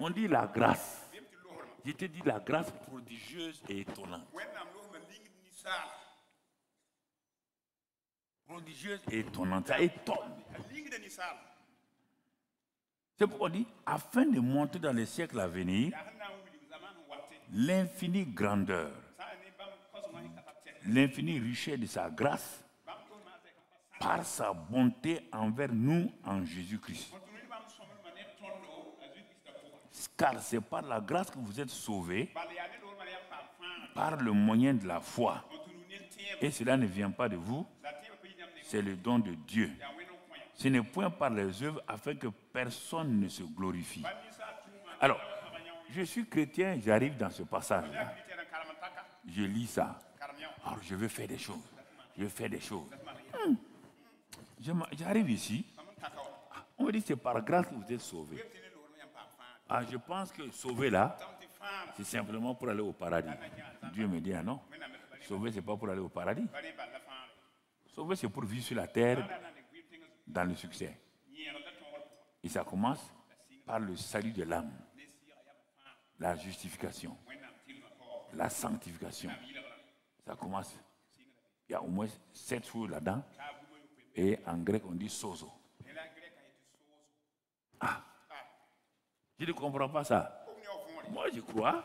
On dit la grâce. Je te dis la grâce prodigieuse et étonnante. Prodigieuse et étonnante. Ça étonne. C'est pourquoi on dit, afin de montrer dans les siècles à venir l'infinie grandeur, l'infinie richesse de sa grâce par sa bonté envers nous en Jésus-Christ. Car c'est par la grâce que vous êtes sauvés, par le moyen de la foi. Et cela ne vient pas de vous, c'est le don de Dieu. Ce n'est point par les œuvres afin que personne ne se glorifie. Alors, je suis chrétien, j'arrive dans ce passage-là. Je lis ça. Alors, je veux faire des choses. Je veux faire des choses. J'arrive ici. On me dit que c'est par grâce que vous êtes sauvés. Ah, je pense que sauver là, c'est simplement pour aller au paradis. Dieu me dit, ah non. Sauver, ce n'est pas pour aller au paradis. Sauver, c'est pour vivre sur la terre dans le succès. Et ça commence par le salut de l'âme, la justification, la sanctification. Ça commence, il y a au moins 7 choses là-dedans. Et en grec, on dit sozo. Ah, je ne comprends pas ça. Moi, je crois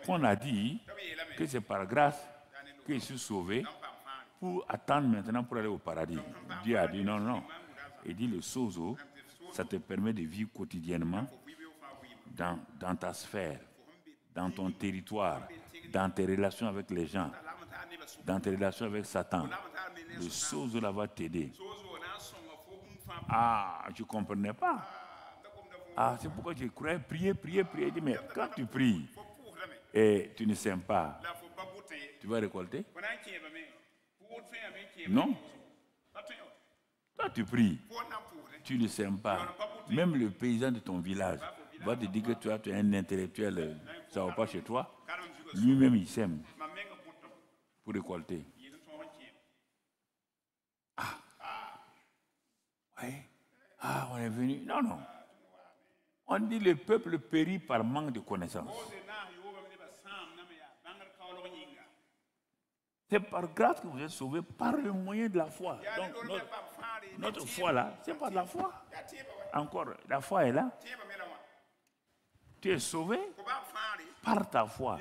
qu'on a dit que c'est par grâce que je suis sauvé pour attendre maintenant pour aller au paradis. Dieu a dit non, non. Il dit le sozo, ça te permet de vivre quotidiennement dans ta sphère, dans ton territoire, dans tes relations avec les gens, dans tes relations avec Satan. Le sozo là va t'aider. Ah, je ne comprenais pas. Ah, c'est pourquoi je croyais prier. Je dis, mais quand tu pries et tu ne sèmes pas, tu vas récolter? Non. Quand tu pries, tu ne sèmes pas. Même le paysan de ton village va te dire que tu es un intellectuel, ça ne va pas chez toi. Lui-même, il sème pour récolter. Ah. Oui. Ah, on est venu. Non, non. On dit le peuple périt par manque de connaissance. C'est par grâce que vous êtes sauvés par le moyen de la foi. Donc notre foi là, c'est par la foi. Encore, la foi est là. Tu es sauvé par ta foi.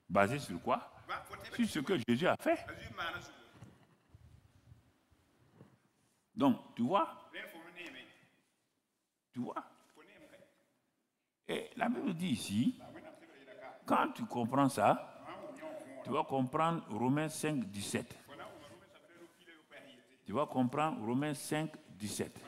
Basé sur quoi? Sur ce que Jésus a fait. Donc, tu vois? Et la Bible dit ici, quand tu comprends ça, tu vas comprendre Romains 5, 17. Tu vas comprendre Romains 5, 17.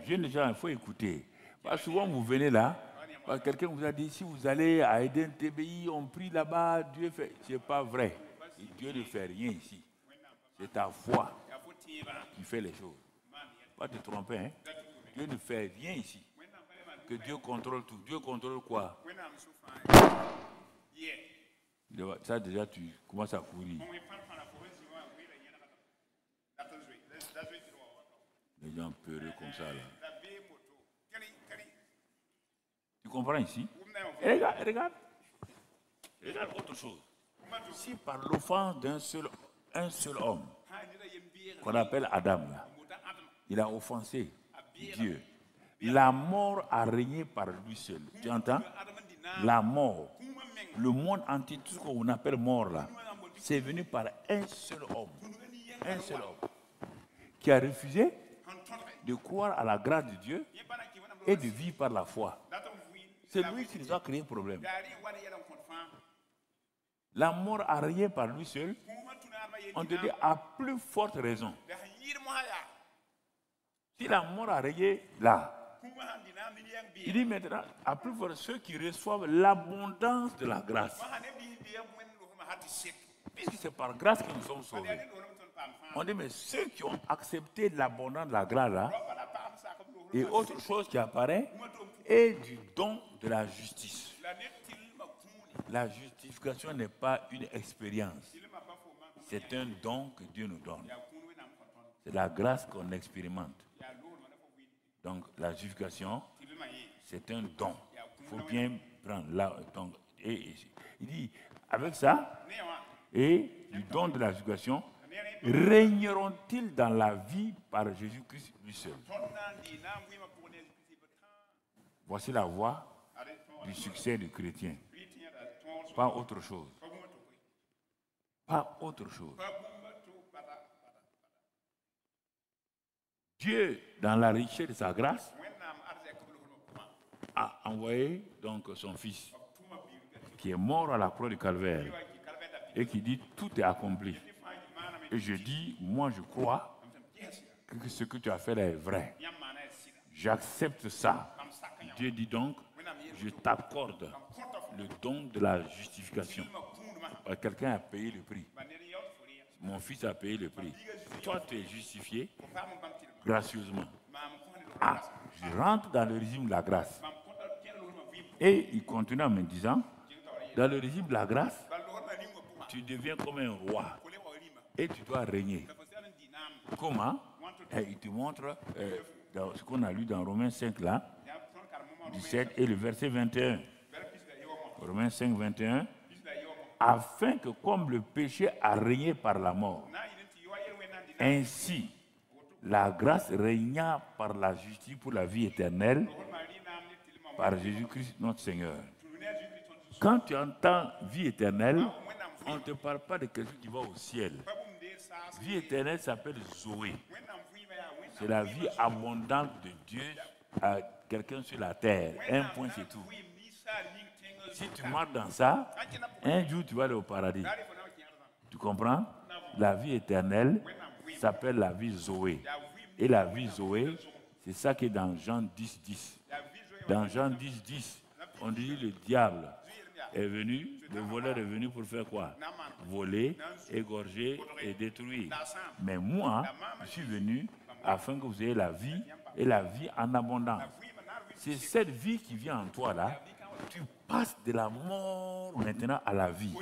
Jeunes gens, il faut écouter. Parce que souvent, vous venez là, parce que quelqu'un vous a dit, si vous allez à Eden TBI, on prie là-bas, Dieu fait. Ce n'est pas vrai. Et Dieu ne fait rien ici. C'est ta foi qui fait les choses. Pas te tromper, hein. Dieu ne fait rien ici. Que Dieu contrôle tout. Dieu contrôle quoi? Ça déjà, tu commences à courir. Les gens peureux comme ça là. Tu comprends ici? Et regarde autre chose. Si par l'offense d'un seul homme, qu'on appelle Adam, là, il a offensé Dieu, la mort a régné par lui seul. Tu entends? La mort, le monde entier, tout ce qu'on appelle mort là, c'est venu par un seul homme, qui a refusé de croire à la grâce de Dieu et de vivre par la foi. C'est lui qui nous a créé un problème. La mort a régné par lui seul. On te dit à plus forte raison. Si la mort a régné là, il dit maintenant, à plus forte, ceux qui reçoivent l'abondance de la grâce. Puisque c'est par grâce que nous sommes sauvés. On dit, mais ceux qui ont accepté l'abondance de la grâce là, et autre chose qui apparaît, est du don de la justice. La justification n'est pas une expérience. C'est un don que Dieu nous donne. C'est la grâce qu'on expérimente. Donc la justification, c'est un don. Il faut bien prendre là. Donc, et il dit, avec ça, et du don de la justification, régneront-ils dans la vie par Jésus-Christ lui seul? Voici la voie du succès du chrétien. Pas autre chose. Pas autre chose. Dieu, dans la richesse de sa grâce, a envoyé donc son Fils, qui est mort à la croix du Calvaire, et qui dit tout est accompli. Et je dis, moi je crois que ce que tu as fait là est vrai. J'accepte ça. Dieu dit donc, je t'accorde le don de la justification. Quelqu'un a payé le prix. Mon fils a payé le prix. Toi, tu es justifié gracieusement. Ah, je rentre dans le régime de la grâce. Et il continue en me disant, dans le régime de la grâce, tu deviens comme un roi et tu dois régner. Comment? Et il te montre dans ce qu'on a lu dans Romains 5 là, 17 et le verset 21. Romains 5, 21. Afin que comme le péché a régné par la mort, ainsi la grâce régna par la justice pour la vie éternelle par Jésus-Christ notre Seigneur. Quand tu entends vie éternelle, on ne te parle pas de quelque chose qui va au ciel. Vie éternelle s'appelle Zoé. C'est la vie abondante de Dieu à quelqu'un sur la terre. Un point, c'est tout. Si tu marches dans ça, un jour tu vas aller au paradis. Tu comprends? La vie éternelle s'appelle la vie Zoé. Et la vie Zoé, c'est ça qui est dans Jean 10, 10. Dans Jean 10, 10, on dit le diable est venu, le voleur est venu pour faire quoi? Voler, égorger et détruire. Mais moi, je suis venu afin que vous ayez la vie et la vie en abondance. C'est cette vie qui vient en toi là. Tu passes de la mort maintenant à la vie.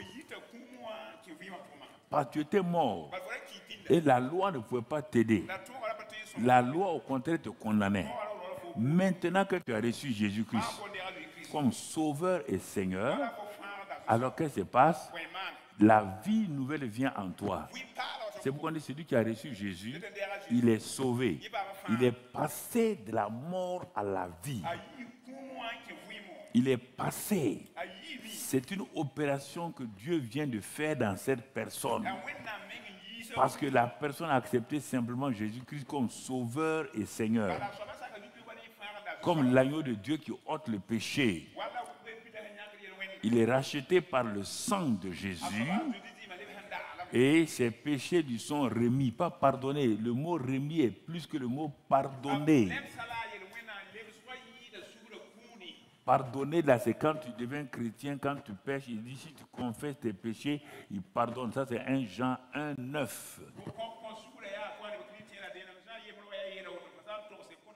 Parce que tu étais mort. Et la loi ne pouvait pas t'aider. La loi, au contraire, te condamnait. Maintenant que tu as reçu Jésus-Christ comme Sauveur et Seigneur, alors qu'est-ce qui se passe? La vie nouvelle vient en toi. C'est pourquoi on dit celui qui a reçu Jésus, il est sauvé. Il est passé de la mort à la vie. Il est passé. C'est une opération que Dieu vient de faire dans cette personne. Parce que la personne a accepté simplement Jésus-Christ comme Sauveur et Seigneur. Comme l'agneau de Dieu qui ôte le péché. Il est racheté par le sang de Jésus. Et ses péchés lui sont remis, pas pardonnés. Le mot remis est plus que le mot pardonner. Pardonner, là, c'est quand tu deviens chrétien, quand tu pêches, il dit si tu confesses tes péchés, il pardonne. Ça, c'est 1 Jean 1, 9.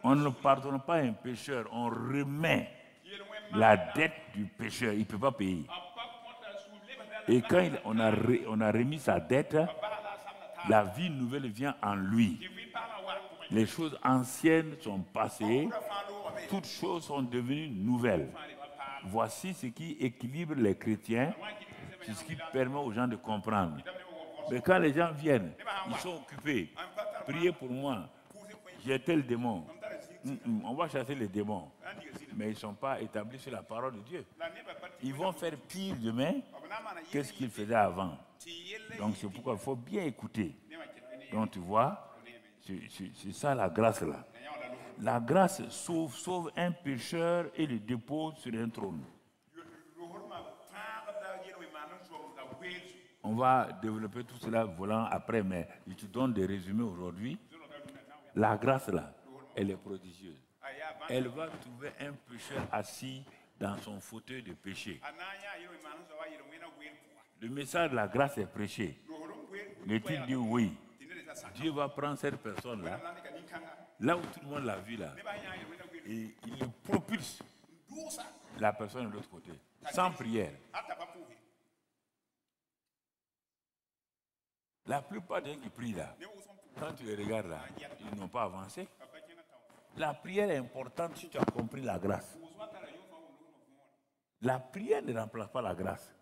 On ne pardonne pas un pécheur, on remet la dette du pécheur. Il ne peut pas payer. Et quand on a remis sa dette, la vie nouvelle vient en lui. Les choses anciennes sont passées, toutes choses sont devenues nouvelles. Voici ce qui équilibre les chrétiens, c'est ce qui permet aux gens de comprendre. Mais quand les gens viennent, ils sont occupés. Priez pour moi, j'ai tel démon. On va chasser les démons. Mais ils ne sont pas établis sur la parole de Dieu. Ils vont faire pire demain que ce qu'ils faisaient avant. Donc c'est pourquoi il faut bien écouter. Donc tu vois, c'est ça la grâce là. La grâce sauve un pécheur et le dépose sur un trône. On va développer tout cela volant après, mais je te donne des résumés aujourd'hui. La grâce là, elle est prodigieuse. Elle va trouver un pécheur assis dans son fauteuil de péché. Le message de la grâce est prêché. Le titre dit oui. Dieu va prendre cette personne-là, là où tout le monde l'a vu là, et il le propulse la personne de l'autre côté, sans prière. La plupart des gens qui prient là, quand tu les regardes là, ils n'ont pas avancé. La prière est importante si tu as compris la grâce. La prière ne remplace pas la grâce.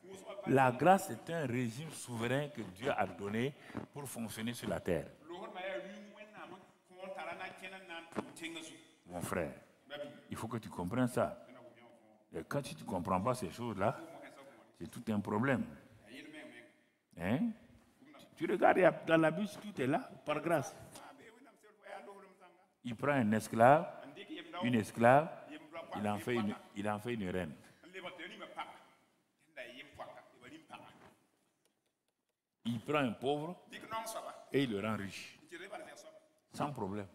La grâce est un régime souverain que Dieu a donné pour fonctionner sur la terre. Mon frère, il faut que tu comprennes ça. Et quand tu ne comprends pas ces choses-là, c'est tout un problème. Hein? Tu regardes dans la Bible, tout est là, par grâce. Il prend un esclave, une esclave, il en fait une reine. Il prend un pauvre et il le rend riche. Sans problème.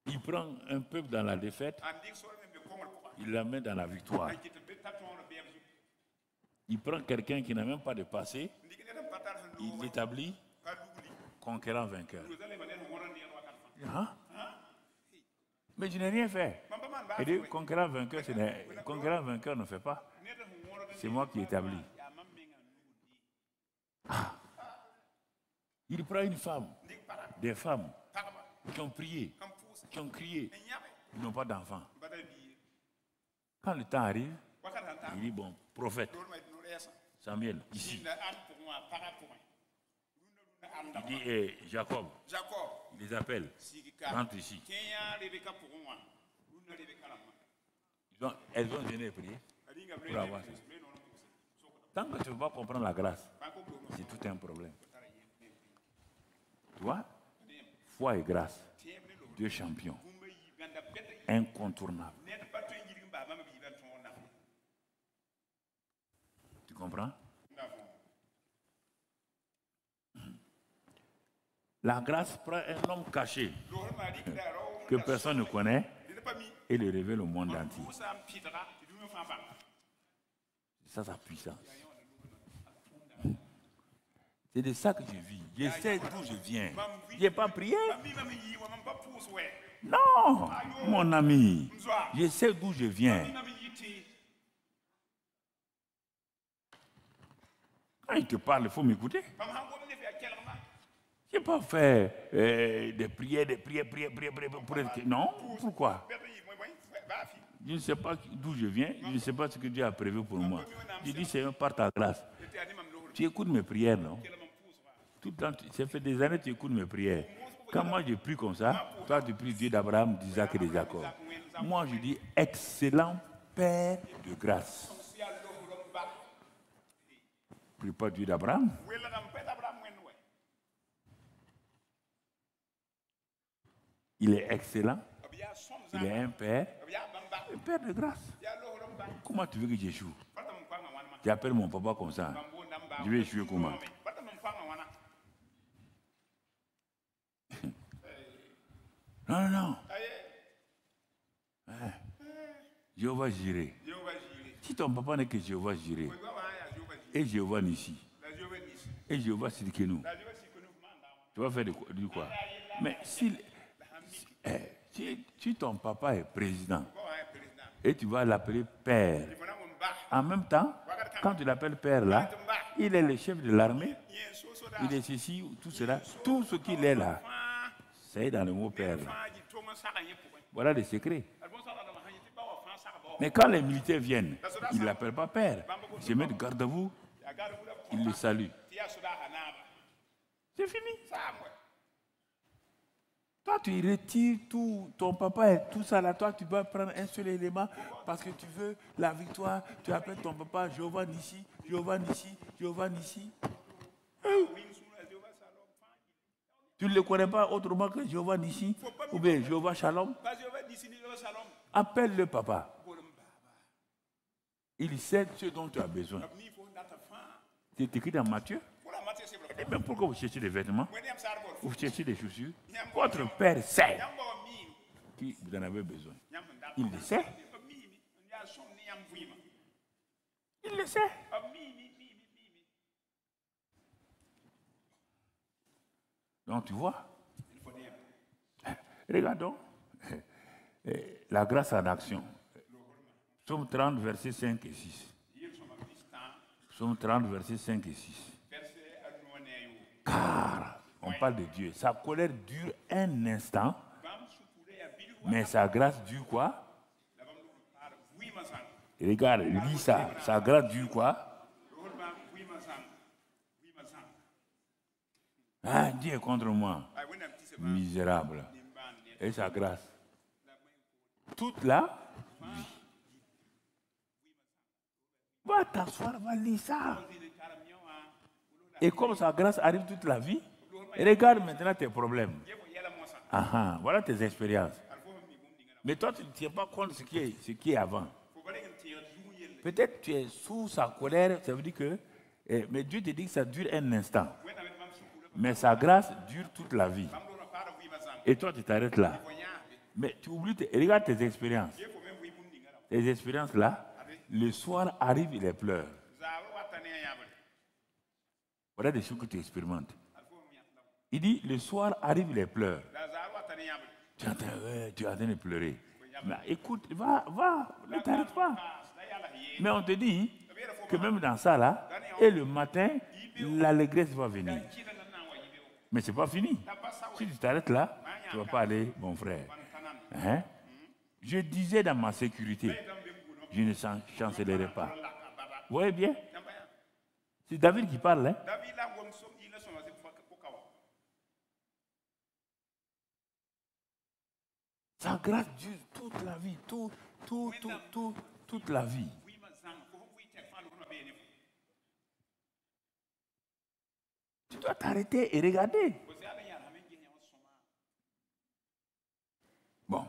Il prend un peuple dans la défaite, il l'amène dans la victoire. Il prend quelqu'un qui n'a même pas de passé, il l'établit conquérant vainqueur. Hein? Mais je n'ai rien fait. Et dit, conquérant vainqueur ne fait pas. C'est moi qui établis. Ah. Il prend une femme, des femmes qui ont prié, qui ont crié, ils n'ont pas d'enfants. Quand le temps arrive, il dit, bon, prophète, Samuel, ici. Il dit, Jacob, il les appelle, rentre ici. Elles ont donné prier pour avoir ça. Tant que tu ne veux pas comprendre la grâce, c'est tout un problème. Toi, foi et grâce, deux champions, incontournables. Tu comprends? La grâce prend un homme caché que personne ne connaît et le révèle au monde entier. C'est ça sa puissance. C'est de ça que je vis. Je sais d'où je viens. Je n'ai pas prié. Non, mon ami. Je sais d'où je viens. Quand il te parle, il faut m'écouter. Je n'ai pas fait des prières. Pour être... Non, pourquoi? Je ne sais pas d'où je viens. Je ne sais pas ce que Dieu a prévu pour moi. Je dis, c'est par ta grâce. Tu écoutes mes prières, non? Tout le temps, ça fait des années que tu écoutes mes prières. Quand moi je prie comme ça, toi tu pries Dieu d'Abraham, d'Isaac et de Jacob. Moi je dis excellent Père de grâce. Prie pas Dieu d'Abraham. Il est excellent. Il est un Père de grâce. Comment tu veux que j'échoue? J'appelle mon papa comme ça. Je vais échouer comment? Non, non. Jéhovah Jireh. Si ton papa n'est que Jéhovah Jireh, et Jéhovah Nissi, et Jéhovah Sidkenu, tu vas faire du quoi? Mais si ton papa est président, et tu vas l'appeler père, en même temps, quand tu l'appelles père là, il est le chef de l'armée, il est ceci, tout cela, tout ce qu'il est là. C'est dans le mot père. Voilà les secrets. Mais quand les militaires viennent, ils ne l'appellent pas père. Ils se mettent garde à vous, ils le saluent. C'est fini. Toi, tu retires tout, ton papa et tout ça là. Toi, tu vas prendre un seul élément parce que tu veux la victoire. Tu appelles ton papa Jéhovah Nissi, Jéhovah Nissi, Jéhovah Nissi. Tu ne le connais pas autrement que Jéhovah Nissi ou bien Jéhovah Shalom. Appelle le papa. Il sait ce dont tu as besoin. C'est écrit dans Matthieu. Et même pourquoi vous cherchez des vêtements? Vous cherchez des chaussures? Votre père sait que vous en avez besoin. Il le sait. Il le sait. Donc tu vois, regardons la grâce en action. Psaume 30, versets 5 et 6. Psaume 30, versets 5 et 6. Car On parle de Dieu. Sa colère dure un instant, mais sa grâce dure quoi? Regarde, lis ça. Sa grâce dure quoi? Ah, Dieu est contre moi. Misérable. Et sa grâce. Toute la vie. Va t'asseoir, va lire ça. Et comme sa grâce arrive toute la vie, regarde maintenant tes problèmes. Voilà tes expériences. Mais toi, tu ne tiens pas compte de ce qui est avant. Peut-être tu es sous sa colère, ça veut dire que... mais Dieu te dit que ça dure un instant. Mais sa grâce dure toute la vie. Et toi, tu t'arrêtes là. Mais tu oublies, regarde tes expériences. Tes expériences là, le soir arrive, il les pleure. Voilà des choses que tu expérimentes. Il dit, le soir arrive, il les pleure. Tu es en train de pleurer. Mais écoute, va, ne t'arrête pas. Mais on te dit que même dans ça là, et le matin, l'allégresse va venir. Mais ce n'est pas fini. Si tu t'arrêtes là, tu ne vas pas aller, mon frère. Hein? Je disais dans ma sécurité, je ne chancellerai pas. Vous voyez bien? C'est David qui parle. Hein? Sa grâce dure toute la vie, toute la vie. Tu dois t'arrêter et regarder. Bon.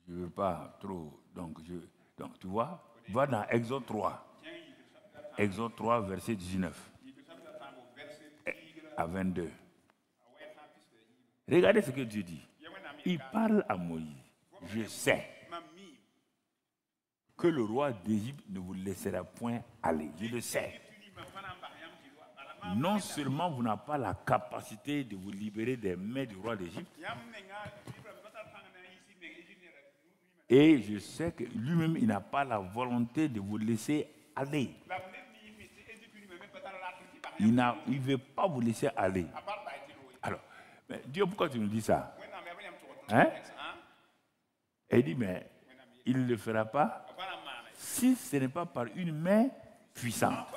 Je ne veux pas trop. Donc, tu vois, va dans Exode 3. Exode 3, verset 19 à 22. Regardez ce que Dieu dit. Il parle à Moïse. Je sais que le roi d'Égypte ne vous laissera point aller. Je le sais. Non seulement vous n'avez pas la capacité de vous libérer des mains du roi d'Égypte, et je sais que lui-même, il n'a pas la volonté de vous laisser aller. Il ne veut pas vous laisser aller. Alors, mais Dieu, pourquoi tu nous dis ça? Hein? Et il dit, mais il ne le fera pas si ce n'est pas par une main puissante.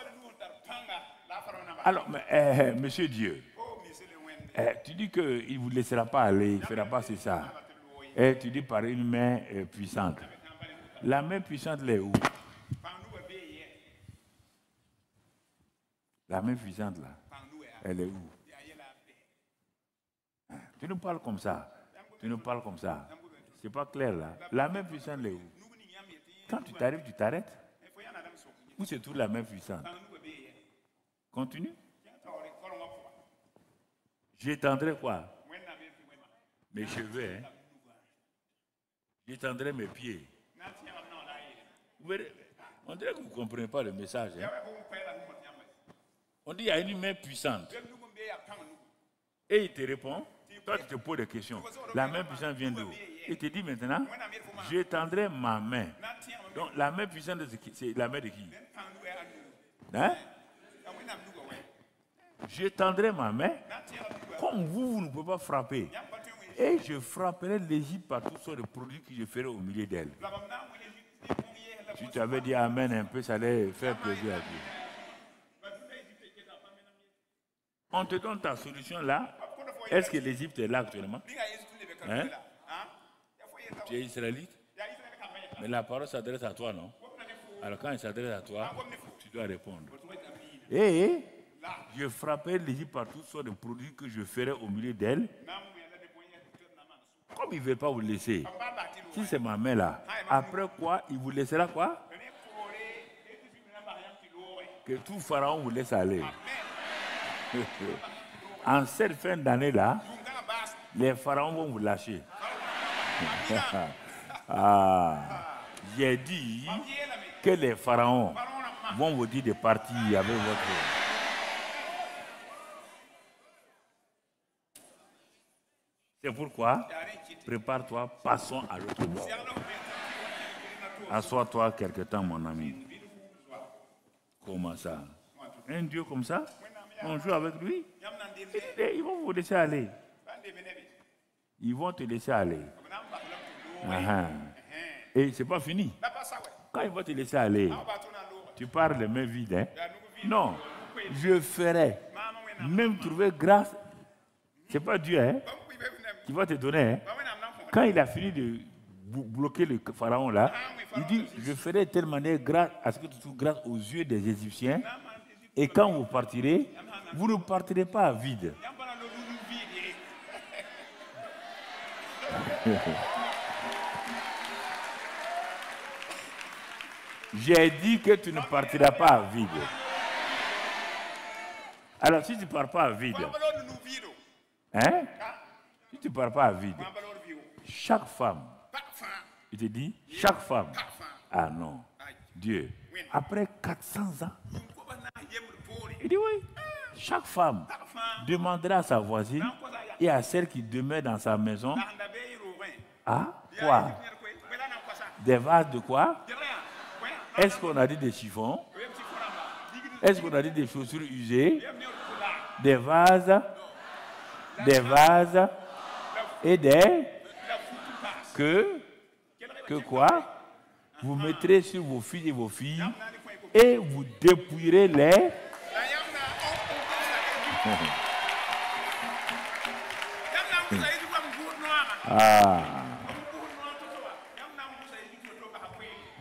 Alors, monsieur Dieu, tu dis qu'il ne vous laissera pas aller, il ne fera pas c'est ça. Et tu dis par une main puissante. La main puissante, elle est où? La main puissante, là, elle est où? Tu nous parles comme ça. Tu nous parles comme ça. C'est pas clair, là. La main puissante, elle est où? Quand tu t'arrives, tu t'arrêtes. Où se trouve la main puissante? Continue. J'étendrai quoi? Mes cheveux, hein? J'étendrai mes pieds. Vous verrez, on dirait que vous ne comprenez pas le message. Hein? On dit qu'il y a une main puissante. Et il te répond, toi tu te poses des questions. La main puissante vient d'où? Il te dit maintenant, j'étendrai ma main. Donc la main puissante, c'est la main de qui? Hein? J'étendrai ma main, comme vous ne pouvez pas frapper. Et je frapperai l'Égypte par toutes sortes de produits que je ferai au milieu d'elle. Si tu avais dit Amen un peu, ça allait faire plaisir à Dieu. On te donne ta solution là. Est-ce que l'Égypte est là actuellement? Hein? Tu es israélite? Mais la parole s'adresse à toi, non? Alors quand elle s'adresse à toi, tu dois répondre. Et je frapperai l'Égypte par toutes sortes de produits que je ferai au milieu d'elle. Comme il ne veut pas vous laisser, si c'est ma main là, après quoi, il vous laissera quoi? Que tout pharaon vous laisse aller. En cette fin d'année là, les pharaons vont vous lâcher. J'ai dit que les pharaons vont vous dire de partir avec votre... C'est pourquoi, prépare-toi, passons à l'autre bord. Assois-toi quelque temps, mon ami. Comment ça? Un Dieu comme ça? On joue avec lui. Ils vont vous laisser aller. Ils vont te laisser aller. Et c'est pas fini. Quand ils vont te laisser aller, tu pars les mains vides. Hein? Non, je ferai. Même trouver grâce, c'est pas Dieu hein, qui va te donner. Hein? Quand il a fini de bloquer le pharaon là, il dit, je ferai de telle manière grâce à ce que tu trouves grâce aux yeux des Égyptiens. Et quand vous partirez, vous ne partirez pas à vide. J'ai dit que tu ne partiras pas à vide. Alors si tu ne pars pas à vide, hein? Si tu ne pars pas à vide, chaque femme, il te dit, chaque femme, ah non, Dieu, après 400 ans, il dit oui, chaque femme demandera à sa voisine et à celle qui demeure dans sa maison, ah, quoi? Des vases de quoi? Est-ce qu'on a dit des chiffons? Est-ce qu'on a dit des chaussures usées? Des vases et des... Que quoi? Vous mettrez sur vos filles et vos filles et vous dépouillerez les...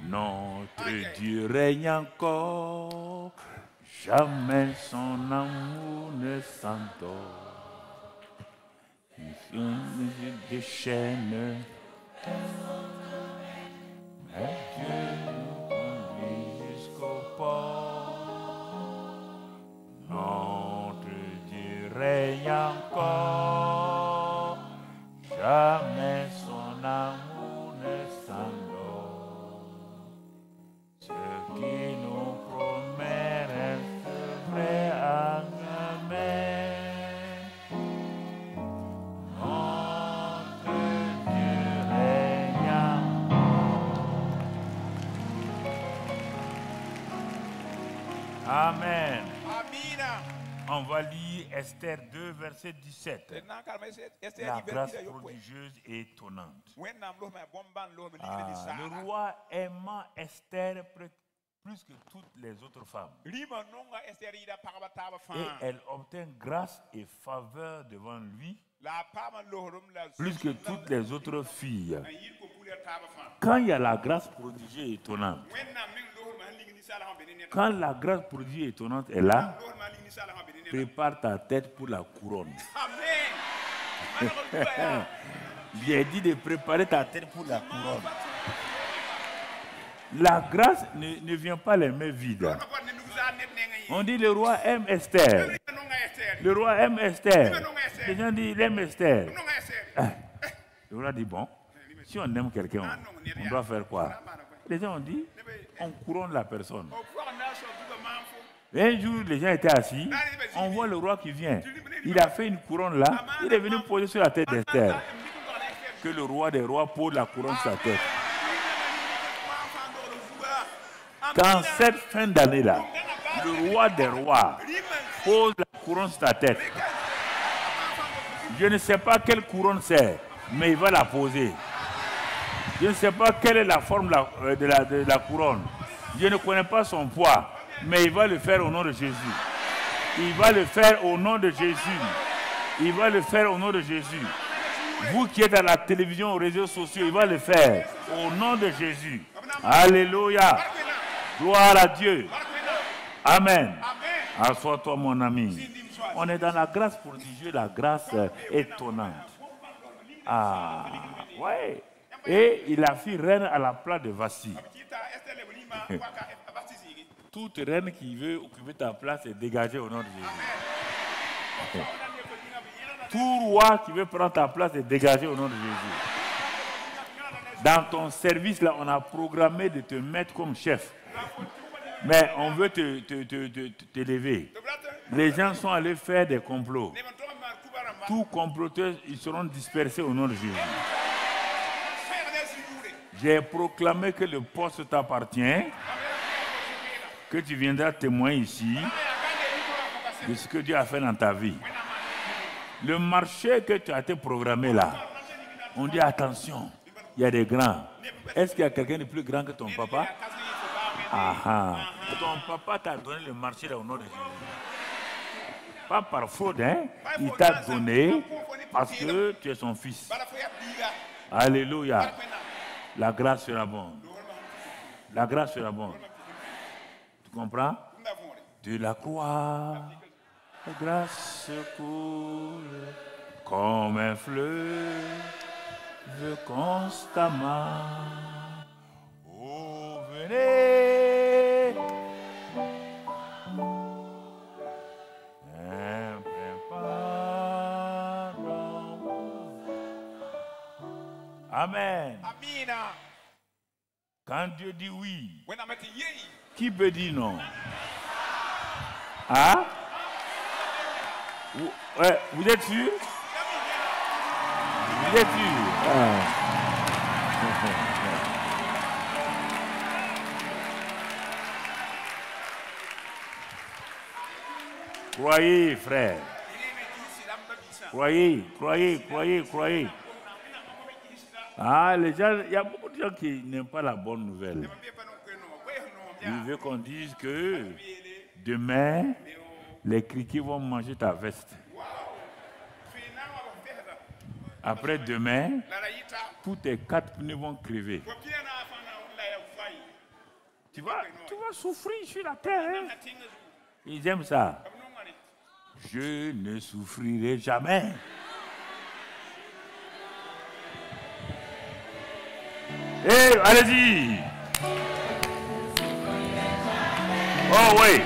Notre Dieu règne encore, jamais son amour ne s'endort. Il déchaîne, mais Dieu nous conduit jusqu'au port. Notre Dieu règne encore, jamais son amour ne s'endort. Ce qui nous promet reste vrai à jamais. Notre Dieu règne encore. Amen. On va lire Esther 2, verset 17. La grâce prodigieuse et étonnante. Le roi aimant Esther plus que toutes les autres femmes. Et elle obtint grâce et faveur devant lui plus que toutes les autres filles. Quand il y a la grâce prodigieuse et étonnante, quand la grâce prodigieuse et étonnante est là, prépare ta tête pour la couronne. J'ai dit de préparer ta tête pour la couronne. La grâce ne vient pas les mains vides. On dit le roi aime Esther. Le roi aime Esther. Les gens disent il aime Esther. Le roi dit bon, si on aime quelqu'un, on doit faire quoi? Les gens ont dit on couronne la personne. Et un jour, les gens étaient assis, on voit le roi qui vient. Il a fait une couronne là, il est venu poser sur la tête d'Esther. Que le roi des rois pose la couronne sur sa tête. Quand cette fin d'année là, le roi des rois pose la couronne sur ta tête. Je ne sais pas quelle couronne c'est, mais il va la poser. Je ne sais pas quelle est la forme de la couronne. Je ne connais pas son poids. Mais il va le faire au nom de Jésus. Il va le faire au nom de Jésus. Il va le faire au nom de Jésus. Vous qui êtes à la télévision, aux réseaux sociaux, il va le faire au nom de Jésus. Alléluia. Gloire à Dieu. Amen. Assois-toi mon ami. On est dans la grâce prodigieuse, la grâce étonnante. Ah, ouais. Et il a fait reine à la place de Vassi. Toute reine qui veut occuper ta place est dégagée au nom de Jésus. Tout roi qui veut prendre ta place est dégagé au nom de Jésus. Dans ton service, là, on a programmé de te mettre comme chef. Mais on veut t'élever. Les gens sont allés faire des complots. Tous comploteurs, ils seront dispersés au nom de Jésus. J'ai proclamé que le poste t'appartient, que tu viendras témoigner ici, de ce que Dieu a fait dans ta vie. Le marché que tu as été programmé là, on dit attention, il y a des grands. Est-ce qu'il y a quelqu'un de plus grand que ton papa? Ton papa t'a donné le marché là au nom de Jésus. Pas par fraude, hein? Il t'a donné parce que tu es son fils. Alléluia. La grâce sera bonne. La grâce sera bonne. Tu comprends? De la croix, la grâce coule comme un fleuve constamment. Oh, venez. Amen. Quand Dieu dit oui, qui peut dire non? Hein? Vous êtes sûr? Vous êtes sûr? Croyez, frère. Croyez, croyez, croyez, croyez. Les gens, il y a beaucoup de gens qui n'aiment pas la bonne nouvelle. Ils veulent qu'on dise que demain, les criquets vont manger ta veste. Après demain, tous tes 4 pneus vont crever. Tu vas souffrir sur la terre. Hein? Ils aiment ça. Je ne souffrirai jamais. Allez-y. Oh oui.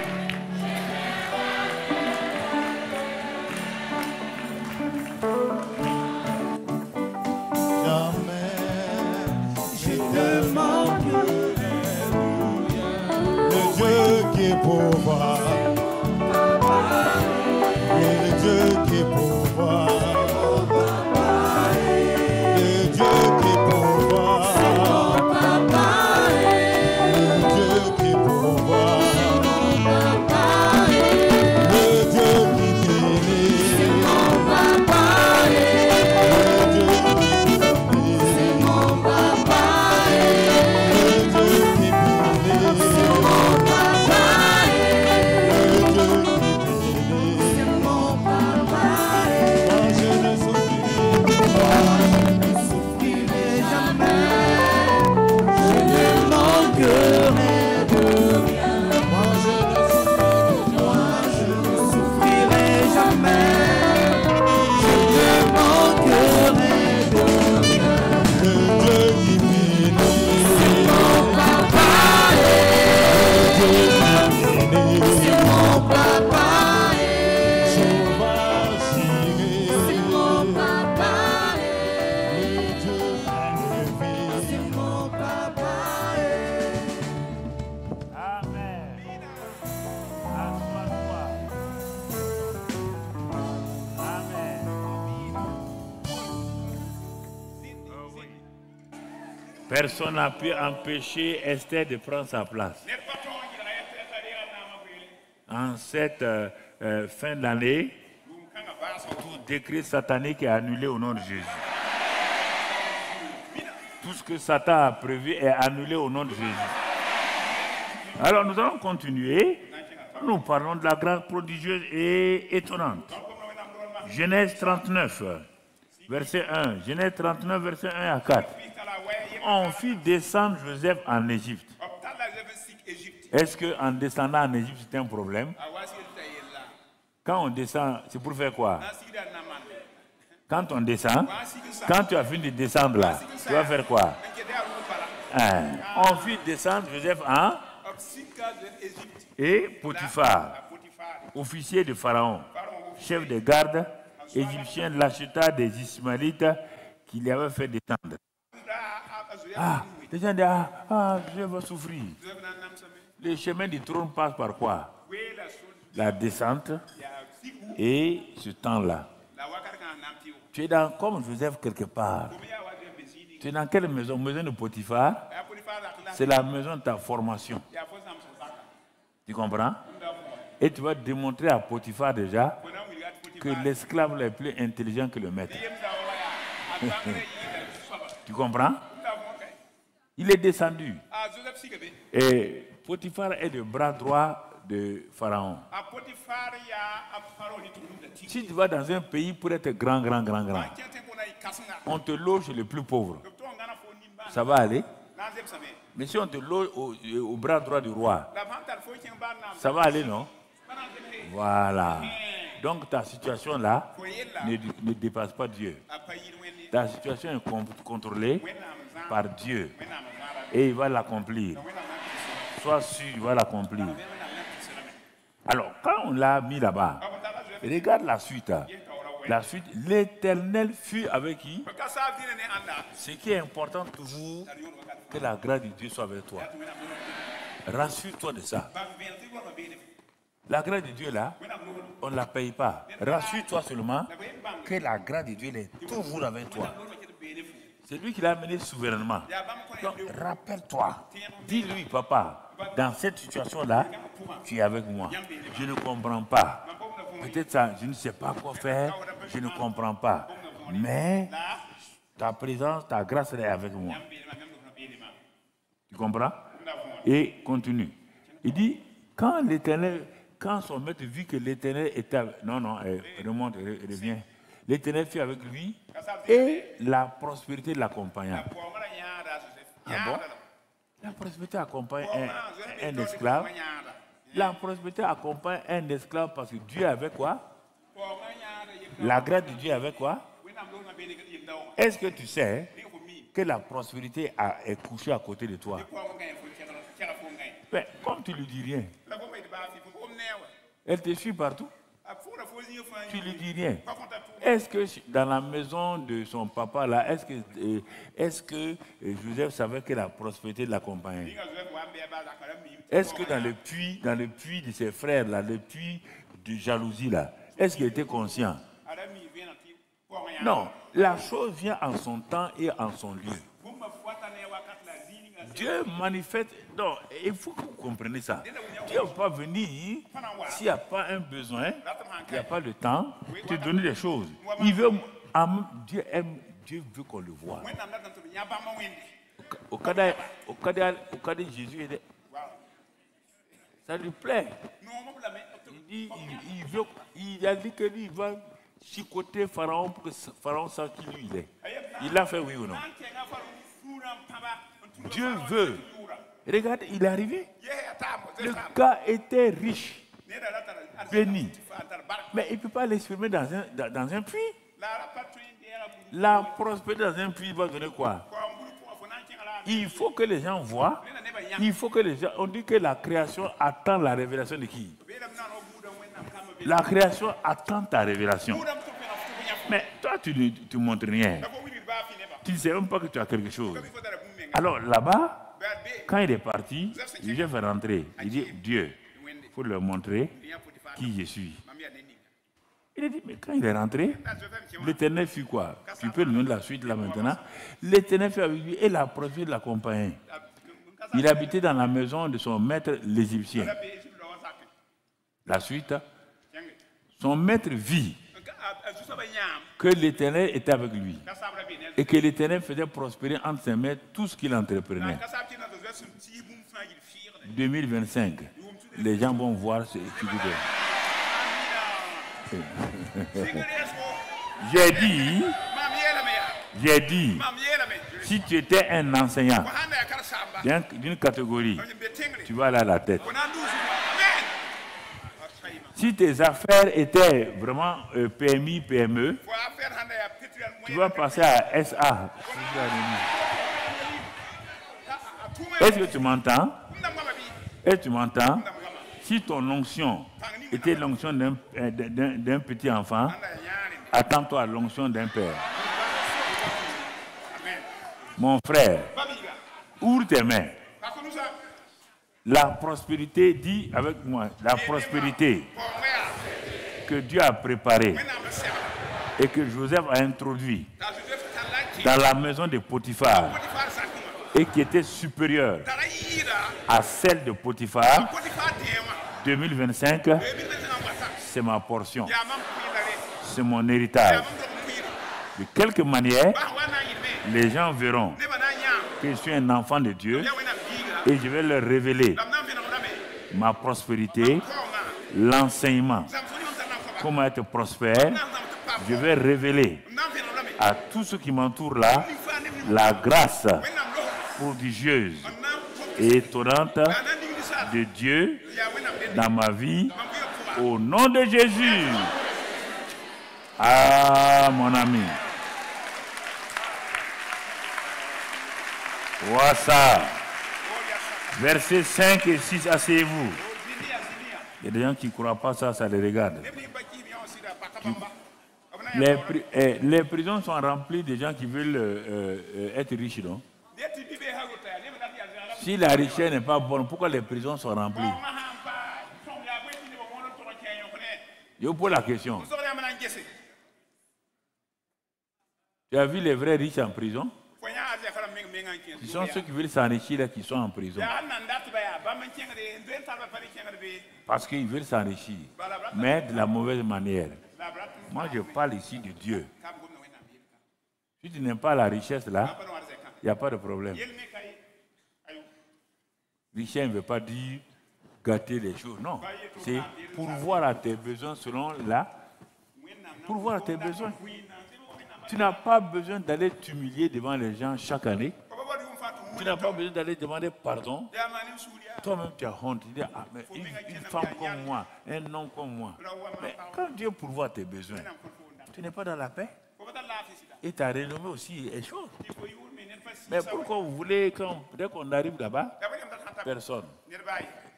Pouvoir, le Dieu qui pouvoir, le Dieu qui pouvoir, le Dieu qui pouvoir, le Dieu qui bénit, c'est mon papa, le Dieu qui bénit, c'est mon papa, le Dieu qui bénit, c'est mon papa. Personne n'a pu empêcher Esther de prendre sa place. En cette fin d'année, tout décret satanique est annulé au nom de Jésus. Tout ce que Satan a prévu est annulé au nom de Jésus. Alors nous allons continuer. Nous parlons de la grâce prodigieuse et étonnante. Genèse 39, verset 1. Genèse 39, verset 1 à 4. On fit descendre Joseph en Égypte. Est-ce qu'en descendant en Égypte, c'est un problème? Quand on descend, c'est pour faire quoi? Quand on descend, quand tu as fini de descendre là, tu vas faire quoi? On fit descendre Joseph en et Potiphar, officier de Pharaon, chef de garde égyptien, l'acheta des Ismaélites qui lui avait fait descendre. Les gens disent, je vais souffrir. Le chemin du trône passe par quoi? La descente et ce temps-là. Tu es dans, comme Joseph quelque part. Tu es dans quelle maison? Maison de C'est la maison de ta formation. Tu comprends? Et tu vas démontrer à Potiphar déjà que l'esclave est plus intelligent que le maître. Tu comprends? Il est descendu. Et Potiphar est le bras droit de Pharaon. Si tu vas dans un pays pour être grand, on te loge le plus pauvre. Ça va aller? Mais si on te loge au bras droit du roi, ça va aller, non? Voilà. Donc ta situation là ne dépasse pas Dieu. Ta situation est contrôlée par Dieu. Et il va l'accomplir. Sois sûr, il va l'accomplir. Alors, quand on l'a mis là-bas, regarde la suite. La suite, l'Éternel fut avec qui? Ce qui est important toujours, que la grâce de Dieu soit avec toi. Rassure-toi de ça. La grâce de Dieu là, on ne la paye pas. Rassure-toi seulement que la grâce de Dieu est toujours avec toi. C'est lui qui l'a amené souverainement. Donc, rappelle-toi. Dis-lui, papa, dans cette situation-là, tu es avec moi. Je ne comprends pas. Peut-être ça, je ne sais pas quoi faire. Je ne comprends pas. Mais ta présence, ta grâce est avec moi. Tu comprends? Et continue. Il dit, quand son maître vit que l'Éternel était avec... Non, remonte, reviens. L'Éternel fut avec lui et la prospérité l'accompagna. Ah bon? La prospérité accompagne un esclave. La prospérité accompagne un esclave parce que Dieu est avec quoi? La grâce de Dieu est avec quoi? Est-ce que tu sais que la prospérité est couchée à côté de toi? Mais comme tu ne lui dis rien, elle te suit partout. Tu ne lui dis rien. Est-ce que dans la maison de son papa, là, est-ce que Joseph savait que la prospérité l'accompagnait? Est-ce que dans le puits de ses frères, là, le puits de jalousie, là, est-ce qu'il était conscient? Non, la chose vient en son temps et en son lieu. Dieu manifeste. Non, il faut que vous compreniez ça. Dieu ne va pas venir s'il n'y a pas un besoin, il n'y a pas le temps, te donner des choses. Dieu veut qu'on le voie. Au cas de Jésus, ça lui plaît. Il a dit que lui, il va chicoter Pharaon pour que Pharaon sache qui lui il est. Il l'a fait, oui ou non? Dieu veut. Regarde, il est arrivé. Le gars était riche, béni. Mais il ne peut pas l'exprimer dans un puits. La prospérité dans un puits va donner quoi? Il faut que les gens voient. Il faut que les gens... On dit que la création attend la révélation de qui? La création attend ta révélation. Mais toi, tu ne montres rien. Tu ne sais même pas que tu as quelque chose. Alors là-bas, quand il est parti, Joseph est rentré. Il dit, Dieu, il faut leur montrer qui je suis. Il a dit, mais quand il est rentré, l'Éternel fut quoi? Tu peux le nom de la suite là maintenant. L'Éternel fut avec lui et la prospérité l'accompagnait. Il habitait dans la maison de son maître l'Égyptien. La suite, son maître vit que l'Éternel était avec lui et que l'Éternel faisait prospérer entre ses mains tout ce qu'il entreprenait. 2025, les gens vont voir ce que tu dis. J'ai dit, si tu étais un enseignant d'une catégorie, tu vas aller à la tête. Si tes affaires étaient vraiment PMI, PME, tu vas passer à SA. Est-ce que tu m'entends? Est-ce que tu m'entends? Si ton onction était l'onction d'un petit enfant, attends-toi à l'onction d'un père. Mon frère, ouvre tes mains. La prospérité, dis avec moi, la prospérité que Dieu a préparée et que Joseph a introduit dans la maison de Potiphar et qui était supérieure à celle de Potiphar, 2025, c'est ma portion. C'est mon héritage. De quelque manière, les gens verront que je suis un enfant de Dieu et je vais leur révéler ma prospérité, l'enseignement, comment être prospère. Je vais révéler à tous ceux qui m'entourent là la grâce prodigieuse et étonnante de Dieu dans ma vie au nom de Jésus. Ah, mon ami. Voilà ça. Versets 5 et 6, asseyez-vous. Il y a des gens qui ne croient pas ça, ça les regarde. Les prisons sont remplies de gens qui veulent être riches, non? Si la richesse n'est pas bonne, pourquoi les prisons sont remplies? Je vous pose la question. Tu as vu les vrais riches en prison? Ce sont ceux qui veulent s'enrichir qui sont en prison. Parce qu'ils veulent s'enrichir, mais de la mauvaise manière. Moi, je parle ici de Dieu. Si tu n'aimes pas la richesse là, il n'y a pas de problème. Richesse ne veut pas dire gâter les choses. Non, c'est pourvoir à tes besoins selon la... Pourvoir à tes besoins. Tu n'as pas besoin d'aller t'humilier devant les gens chaque année. Tu n'as pas besoin d'aller demander pardon. Toi-même, tu as honte. Tu dis, ah, mais une femme comme moi, un homme comme moi. Mais quand Dieu pourvoit tes besoins, tu n'es pas dans la paix. Et ta renommée aussi est chaude. Mais pourquoi vous voulez, dès qu'on arrive là-bas, personne.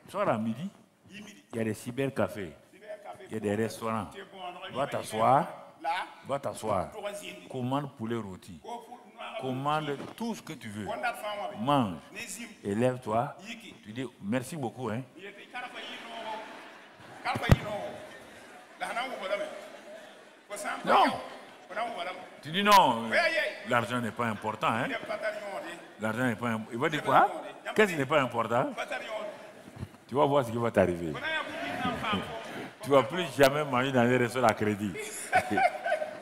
Soir à midi, il y a des cybercafés, il y a des restaurants. Va t'asseoir. Commande poulet rôti. Commande tout ce que tu veux. Mange. Et lève-toi. Tu dis merci beaucoup. Hein. Non. Tu dis non. L'argent n'est pas important. Hein. L'argent n'est pas important. Il va dire quoi? Qu'est-ce qui n'est pas important? Tu vas voir ce qui va t'arriver. Tu ne vas plus jamais manger dans les restaurants à crédit.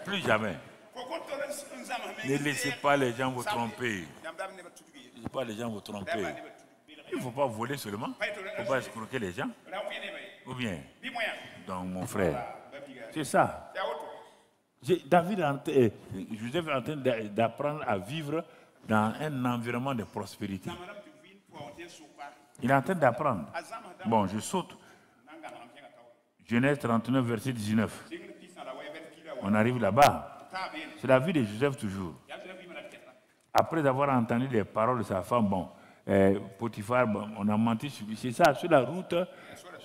Plus jamais. Ne laissez pas les gens vous tromper. Ne laissez pas les gens vous tromper. Il ne faut pas voler seulement. Il ne faut pas escroquer les gens. Ou bien, donc mon frère, c'est ça. Joseph est en train d'apprendre à vivre dans un environnement de prospérité. Il est en train d'apprendre. Bon, je saute. Genèse 39, verset 19. On arrive là-bas. C'est la vie de Joseph toujours. Après avoir entendu les paroles de sa femme, bon, Potiphar, bon, on a menti sur lui. C'est ça, sur la route,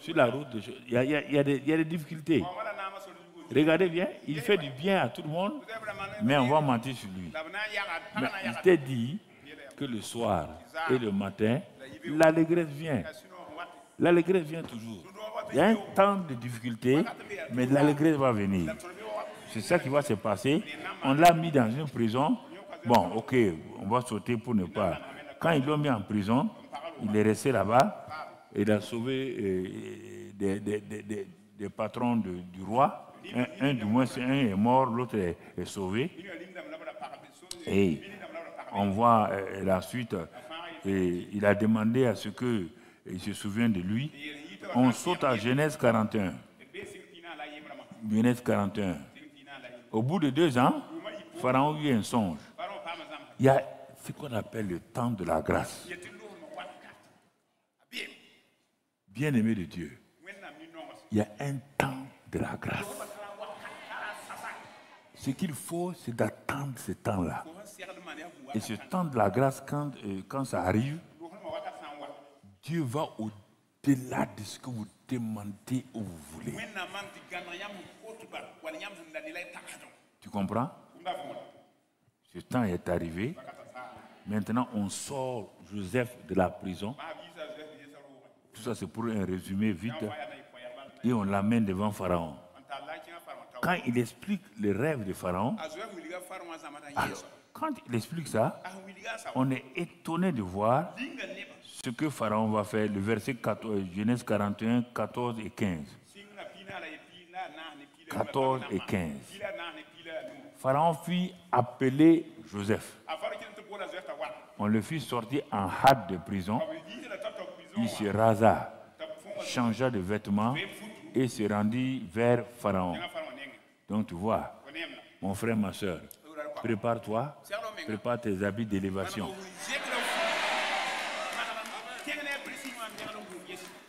il y a des difficultés. Regardez bien, il fait du bien à tout le monde, mais on va mentir sur lui. Mais il t'est dit que le soir et le matin, l'allégresse vient. L'allégresse vient toujours. Il y a un temps de difficulté, mais l'allégresse va venir. C'est ça qui va se passer. On l'a mis dans une prison. Bon, ok, on va sauter pour ne pas. Quand ils l'ont mis en prison, il est resté là-bas. Il a sauvé des patrons du roi. Un du moins, un est mort, l'autre est sauvé. Et on voit la suite. Et il a demandé à ce qu'il se souvienne de lui. On saute à Genèse 41. Genèse 41. Au bout de 2 ans, Pharaon eut un songe. Il y a ce qu'on appelle le temps de la grâce. Bien-aimé de Dieu, il y a un temps de la grâce. Ce qu'il faut, c'est d'attendre ce temps-là. Et ce temps de la grâce, quand ça arrive, Dieu va au-delà de ce que vous demandez ou vous voulez. Tu comprends? Ce temps est arrivé. Maintenant, on sort Joseph de la prison. Tout ça, c'est pour un résumé vite. Et on l'amène devant Pharaon. Quand il explique le rêve de Pharaon, alors, quand il explique ça, on est étonné de voir ce que Pharaon va faire, le verset 14, Genèse 41, 14 et 15. 14 et 15. Pharaon fit appeler Joseph. On le fit sortir en hâte de prison. Il se rasa, changea de vêtements et se rendit vers Pharaon. Donc tu vois, mon frère, ma soeur, prépare-toi, prépare tes habits d'élévation.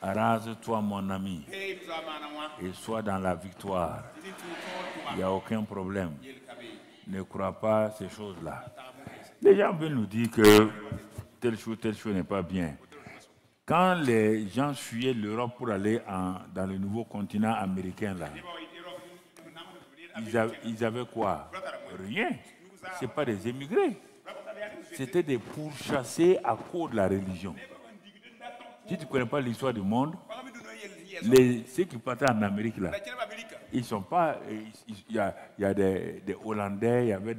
Rase-toi, mon ami, et sois dans la victoire. Il n'y a aucun problème. Ne crois pas à ces choses-là. Les gens veulent nous dire que telle chose n'est pas bien. Quand les gens fuyaient l'Europe pour aller dans le nouveau continent américain, là, ils avaient quoi? Rien. Ce n'est pas des émigrés. C'était des pourchassés à cause de la religion. Si tu ne connais pas l'histoire du monde, ceux qui partaient en Amérique, là, ils sont pas. Il y a des Hollandais, il y avait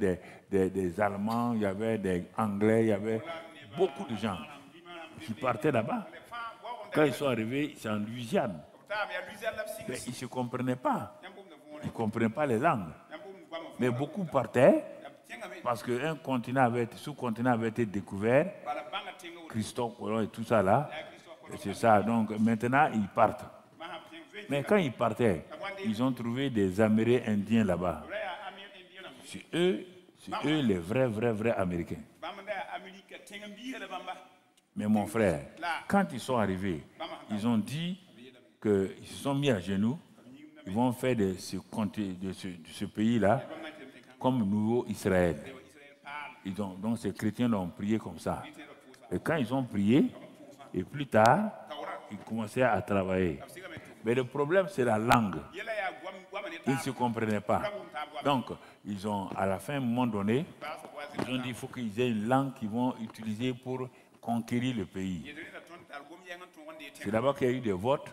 des Allemands, il y avait des Anglais, il y avait beaucoup de gens qui partaient là-bas. Quand ils sont arrivés, c'est en Louisiane. Mais ils ne se comprenaient pas. Ils ne comprenaient pas les langues. Mais beaucoup partaient parce qu'un sous-continent avait été découvert. Christophe Colomb et tout ça là. C'est ça. Donc maintenant, ils partent. Mais quand ils partaient, ils ont trouvé des Amérindiens là-bas. C'est eux les vrais Américains. Mais mon frère, quand ils sont arrivés, ils ont dit qu'ils se sont mis à genoux. Ils vont faire de ce pays-là comme nouveau Israël. Donc ces chrétiens ont prié comme ça. Et quand ils ont prié, et plus tard, ils commençaient à travailler. Mais le problème, c'est la langue. Ils ne se comprenaient pas. Donc, à la fin, à un moment donné, ils ont dit qu'il faut qu'ils aient une langue qu'ils vont utiliser pour conquérir le pays. C'est là-bas qu'il y a eu des votes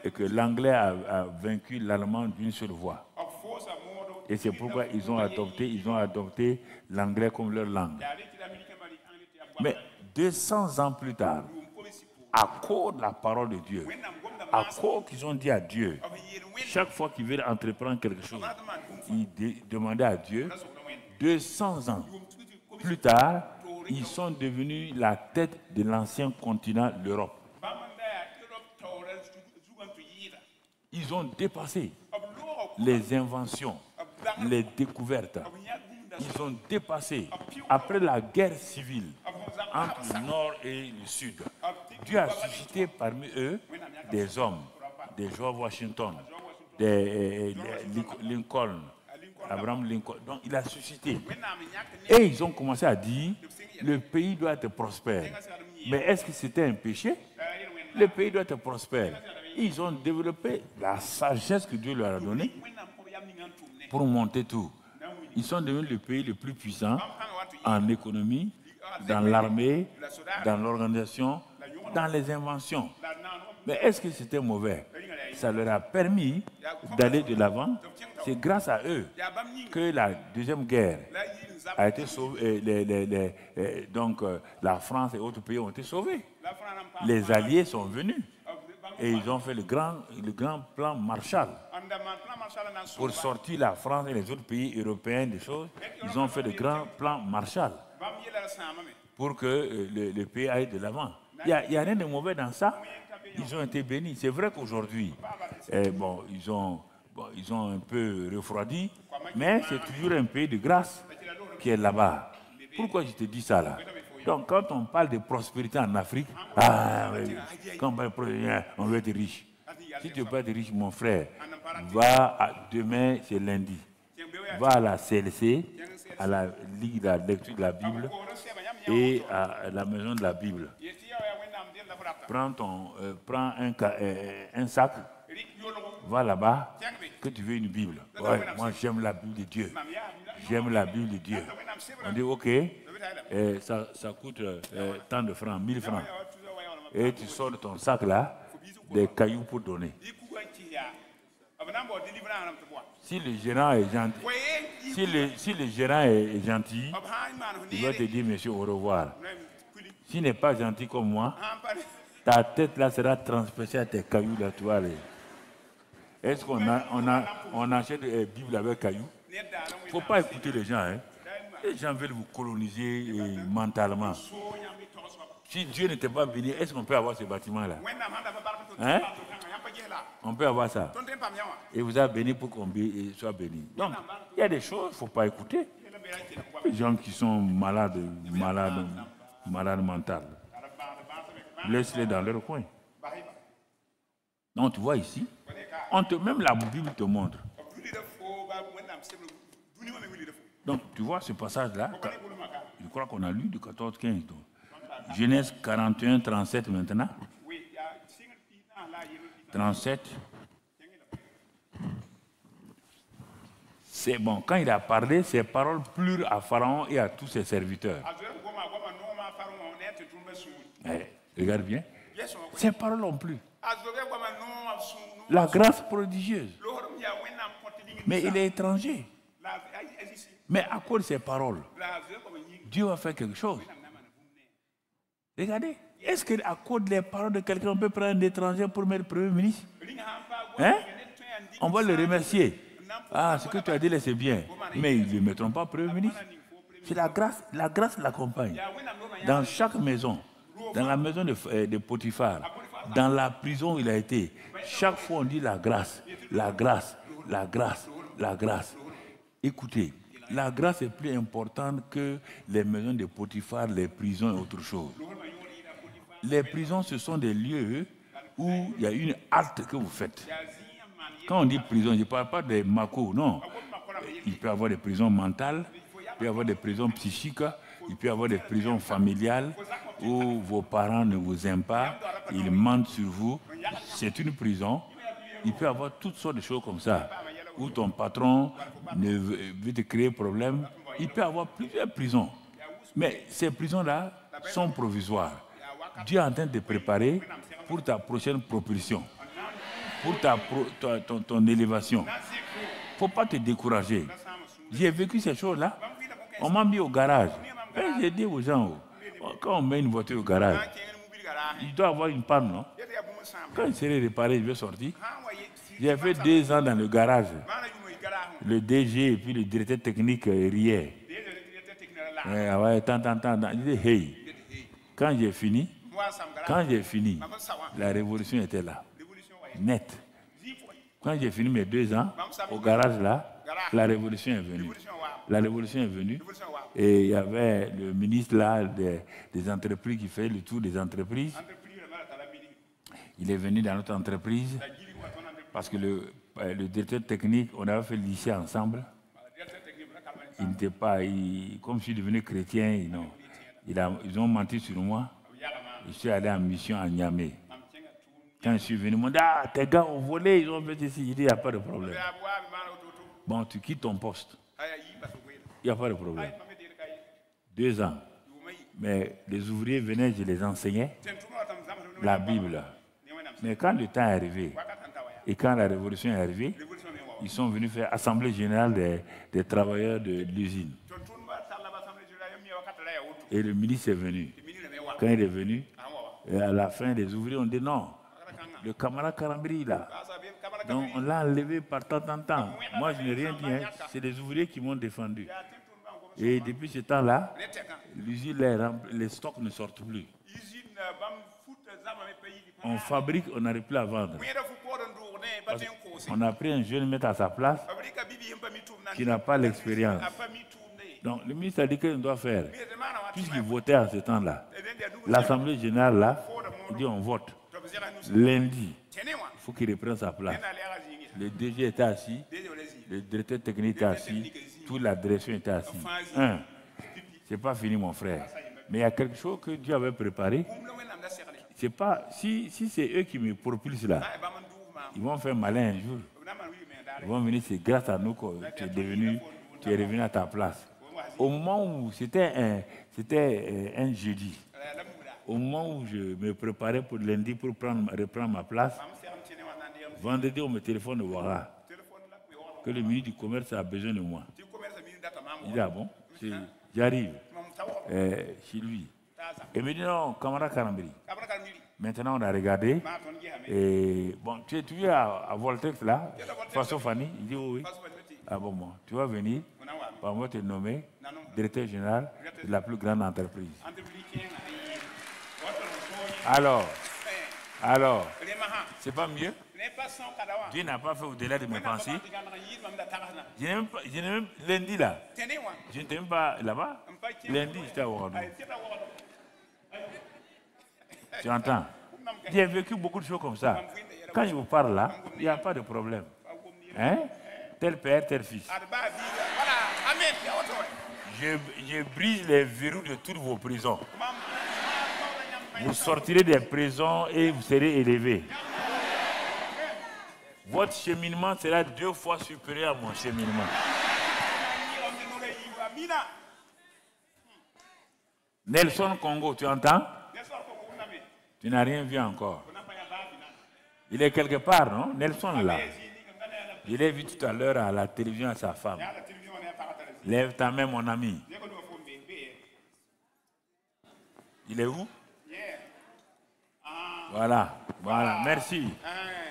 et que l'anglais a vaincu l'allemand d'une seule voix. Et c'est pourquoi ils ont adopté l'anglais comme leur langue. Mais 200 ans plus tard, à cause de la parole de Dieu, à cause qu'ils ont dit à Dieu, chaque fois qu'ils veulent entreprendre quelque chose, ils demandaient à Dieu, 200 ans plus tard, ils sont devenus la tête de l'ancien continent, l'Europe. Ils ont dépassé les inventions, les découvertes. Ils ont dépassé, après la guerre civile entre le Nord et le Sud, Dieu a suscité parmi eux des hommes, des George Washington, des Lincoln, Abraham Lincoln. Donc il a suscité. Et ils ont commencé à dire, le pays doit être prospère. Mais est-ce que c'était un péché? Le pays doit être prospère. Ils ont développé la sagesse que Dieu leur a donnée pour monter tout. Ils sont devenus le pays le plus puissant en économie, dans l'armée, dans l'organisation, dans les inventions. Mais est-ce que c'était mauvais? Ça leur a permis d'aller de l'avant. C'est grâce à eux que la Deuxième Guerre a été sauvée. Donc la France et autres pays ont été sauvés. Les Alliés sont venus et ils ont fait le grand plan Marshall. Pour sortir la France et les autres pays européens des choses, ils ont fait le grand plan Marshall pour que le pays aille de l'avant. Il n'y a rien de mauvais dans ça. Ils ont été bénis. C'est vrai qu'aujourd'hui, ils ont un peu refroidi, mais c'est toujours un pays de grâce qui est là-bas. Pourquoi je te dis ça là? Donc quand on parle de prospérité en Afrique, quand on parle de prospérité, on veut être riche. Si tu ne veux pas être riche, mon frère, demain c'est lundi. Va à la CLC, à la Ligue de la lecture de la Bible et à la maison de la Bible. Prends un sac, va là-bas, que tu veux une Bible. Ouais, moi j'aime la Bible de Dieu. J'aime la Bible de Dieu. On dit ok, ça coûte tant de francs, 1000 francs. Et tu sors de ton sac là, des cailloux pour donner. Si le gérant est gentil, si le gérant est gentil, il va te dire monsieur au revoir. S'il n'est pas gentil comme moi, ta tête là sera transpercée à tes cailloux là, tu vois. Est-ce qu'on achète des Bibles avec cailloux? Il ne faut pas écouter les gens. Hein. Les gens veulent vous coloniser mentalement. Si Dieu n'était pas béni, est-ce qu'on peut avoir ce bâtiment-là? Hein? On peut avoir ça. Et vous avez béni pour qu'on soit béni. Donc, il y a des choses qu'il ne faut pas écouter. Les gens qui sont malades mentales. Laisse-les dans leur coin. Donc, tu vois ici, même la Bible te montre. Donc, tu vois ce passage-là, je crois qu'on a lu du 14-15. Genèse 41, 37 maintenant. 37. C'est bon, quand il a parlé, ses paroles plurent à Pharaon et à tous ses serviteurs. Regarde bien. Ses paroles n'ont plu. La grâce prodigieuse. Mais il est étranger. Mais à cause de ses paroles, Dieu va faire quelque chose. Regardez. Est-ce qu'à cause des paroles de quelqu'un, on peut prendre un étranger pour mettre le Premier ministre? Hein? On va le remercier. Ah, ce que tu as dit là, c'est bien. Mais ils ne le mettront pas Premier ministre. C'est la grâce. La grâce l'accompagne. Dans chaque maison, dans la maison de Potiphar, dans la prison où il a été, chaque fois on dit la grâce, la grâce, la grâce, la grâce. Écoutez, la grâce est plus importante que les maisons de Potiphar, les prisons et autre chose. Les prisons, ce sont des lieux où il y a une halte que vous faites. Quand on dit prison, je ne parle pas des macos, non. Il peut y avoir des prisons mentales, il peut y avoir des prisons psychiques, il peut y avoir des prisons familiales où vos parents ne vous aiment pas, ils mentent sur vous. C'est une prison. Il peut y avoir toutes sortes de choses comme ça, où ton patron veut te créer problème. Il peut y avoir plusieurs prisons. Mais ces prisons-là sont provisoires. Dieu est en train de te préparer pour ta prochaine propulsion, pour ton élévation. Il ne faut pas te décourager. J'ai vécu ces choses-là. On m'a mis au garage. Et j'ai dit aux gens, quand on met une voiture au garage, il doit avoir une panne, non? Quand il serait réparé, il veut sortir. J'ai fait 2 ans dans le garage. Le DG et puis le directeur technique riait. Il dit, hey, quand j'ai fini, la révolution était là, nette. Quand j'ai fini mes 2 ans, au garage là, la révolution est venue. La révolution est venue et il y avait le ministre là des entreprises qui fait le tour des entreprises. Il est venu dans notre entreprise parce que le directeur technique, on avait fait le lycée ensemble. Il n'était pas, comme je suis devenu chrétien, non. Ils ont menti sur moi. Je suis allé en mission à Niamey. Quand je suis venu, ils m'ont dit, ah, tes gars ont volé, ils ont fait ici. Il dit, il n'y a pas de problème. Bon, tu quittes ton poste. Il n'y a pas de problème. 2 ans. Mais les ouvriers venaient, je les enseignais la Bible. Mais quand le temps est arrivé, et quand la révolution est arrivée, ils sont venus faire assemblée générale des travailleurs de l'usine. Et le ministre est venu. Quand il est venu, et à la fin, les ouvriers ont dit non, le camarade Karambri là. Donc on l'a enlevé par temps en temps. Moi je n'ai rien dit, hein. C'est les ouvriers qui m'ont défendu. Et depuis ce temps-là, l'usine, les stocks ne sortent plus. On fabrique, on n'arrive plus à vendre. On a pris un jeune maître à sa place qui n'a pas l'expérience. Donc le ministre a dit qu'il doit faire. Puisqu'il votait à ce temps-là, l'Assemblée générale là, il dit on vote. Lundi, il faut qu'il reprenne sa place. Le DG était assis, le directeur technique était assis, toute la direction était assise. C'est pas fini mon frère. Mais il y a quelque chose que Dieu avait préparé. C'est pas, si c'est eux qui me propulsent là, ils vont faire malin un jour. Ils vont venir, c'est grâce à nous que tu es revenu à ta place. Au moment où c'était un jeudi, au moment où je me préparais pour lundi pour reprendre ma place, vendredi on me téléphone de Ouara que le ministre du Commerce a besoin de moi. Il dit ah bon, j'arrive chez lui. Il me dit non, camarade Karambiri. Maintenant, on a regardé. Et bon, tu es à Voltex là, face au Fanny. Il dit oui. Ah bon, bon, tu vas venir. On va te nommer directeur général de la plus grande entreprise. Alors, c'est pas mieux? Dieu n'a pas fait au-delà de mes pensées. Je n'ai même lundi là. Je ne t'aime pas là-bas. Lundi, j'étais à Ouagadougou. Tu entends? J'ai vécu beaucoup de choses comme ça. Quand je vous parle là, il n'y a pas de problème. Hein? Tel père, tel fils. Je brise les verrous de toutes vos prisons. Vous sortirez des prisons et vous serez élevés. Votre cheminement sera 2 fois supérieur à mon cheminement. Nelson Congo, tu entends? Tu n'as rien vu encore. Il est quelque part, non? Nelson là. Je l'ai vu tout à l'heure à la télévision à sa femme. Lève ta main, mon ami. Il est où? Voilà, voilà, merci.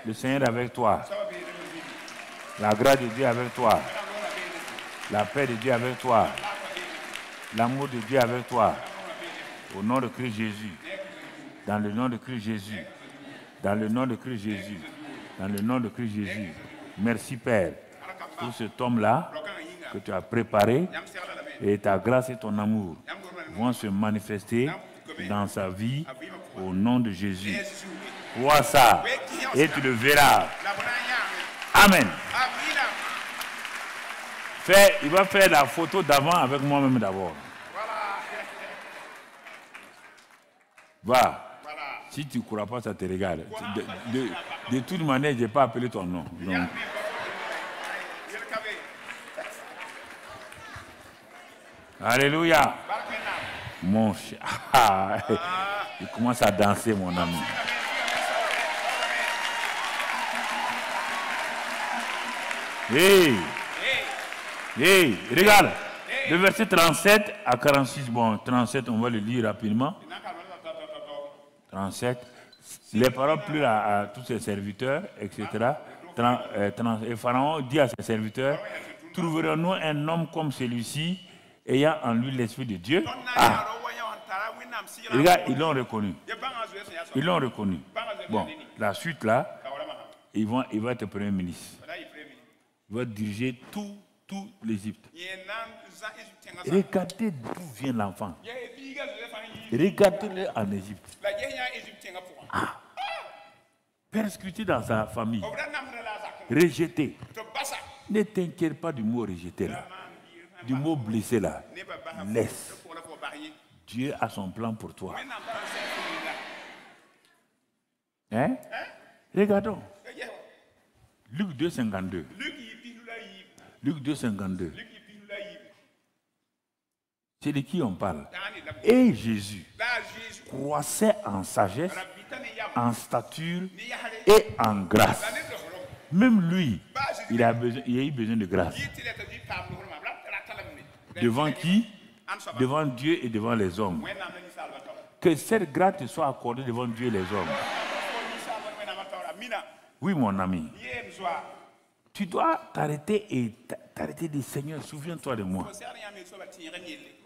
Le Seigneur est avec toi. La grâce de Dieu est avec toi. La paix de Dieu est avec toi. L'amour de Dieu est avec toi. Au nom de Christ Jésus. Dans le nom de Christ Jésus. Dans le nom de Christ Jésus. Dans le nom de Christ Jésus. Merci Père pour cet homme-là que tu as préparé et ta grâce et ton amour vont se manifester dans sa vie au nom de Jésus. Vois ça et tu le verras. Amen. Il va faire la photo d'avant avec moi-même d'abord. Va. Si tu ne crois pas, ça te regarde. De toute manière, je n'ai pas appelé ton nom. Donc. Alléluia. Mon cher. Il commence à danser, mon ami. Hey, regarde. Le verset 37 à 46. Bon, 37, on va le lire rapidement. 37. Les paroles plurent à tous ses serviteurs, etc. Et Pharaon dit à ses serviteurs, trouverons-nous un homme comme celui-ci, ayant en lui l'Esprit de Dieu? Ah. Les gars, ils l'ont reconnu. Ils l'ont reconnu. Bon, la suite là, il va être Premier ministre. Il va diriger tout l'Égypte. Regardez d'où vient l'enfant. Regardez-le en Égypte. Ah. Persécuté dans sa famille. Rejeté. Ne t'inquiète pas du mot rejeté là. Du mot blessé là. Laisse. Dieu a son plan pour toi. Hein? Regardons. Luc 2,52. Luc 2,52. C'est de qui on parle? Et Jésus croissait en sagesse, en stature et en grâce. Même lui, il a eu besoin de grâce. Devant qui? Devant Dieu et devant les hommes. Que cette grâce te soit accordée devant Dieu et les hommes. Oui, mon ami. Tu dois t'arrêter et t'arrêter de dire, Seigneur, souviens-toi de moi.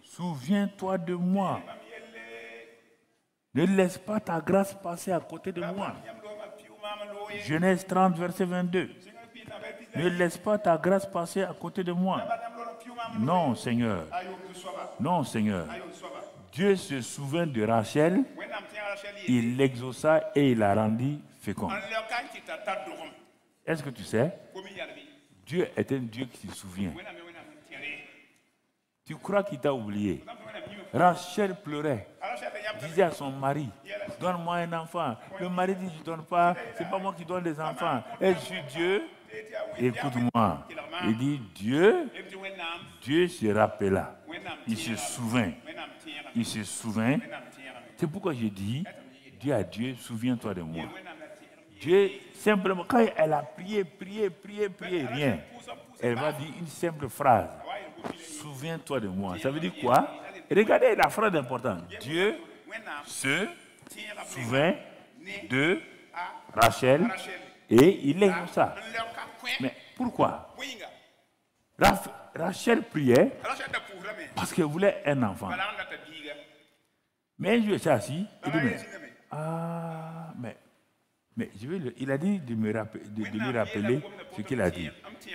Souviens-toi de moi. Ne laisse pas ta grâce passer à côté de moi. Genèse 30, verset 22. Ne laisse pas ta grâce passer à côté de moi. Non, Seigneur. Non, Seigneur. Dieu se souvint de Rachel, il l'exauça et il la rendit féconde. Est-ce que tu sais? Dieu est un Dieu qui se souvient. Tu crois qu'il t'a oublié? Rachel pleurait, disait à son mari, donne-moi un enfant. Le mari dit, je ne donne pas, c'est pas moi qui donne des enfants. Et je suis Dieu. Écoute-moi. Il dit, Dieu se rappela. Il se souvint. Il se souvint. C'est pourquoi je dis, Dieu à Dieu, souviens-toi de moi. Dieu, simplement, quand elle a prié, rien. Elle va dire une simple phrase. Souviens-toi de moi. Ça veut dire quoi? Regardez la phrase importante. Dieu se souvint de Rachel et il exauça. Mais pourquoi? Rachel priait parce qu'elle voulait un enfant. Mais un jour, c'est assis, il dit, mais il a dit de lui rappeler ce qu'il a dit.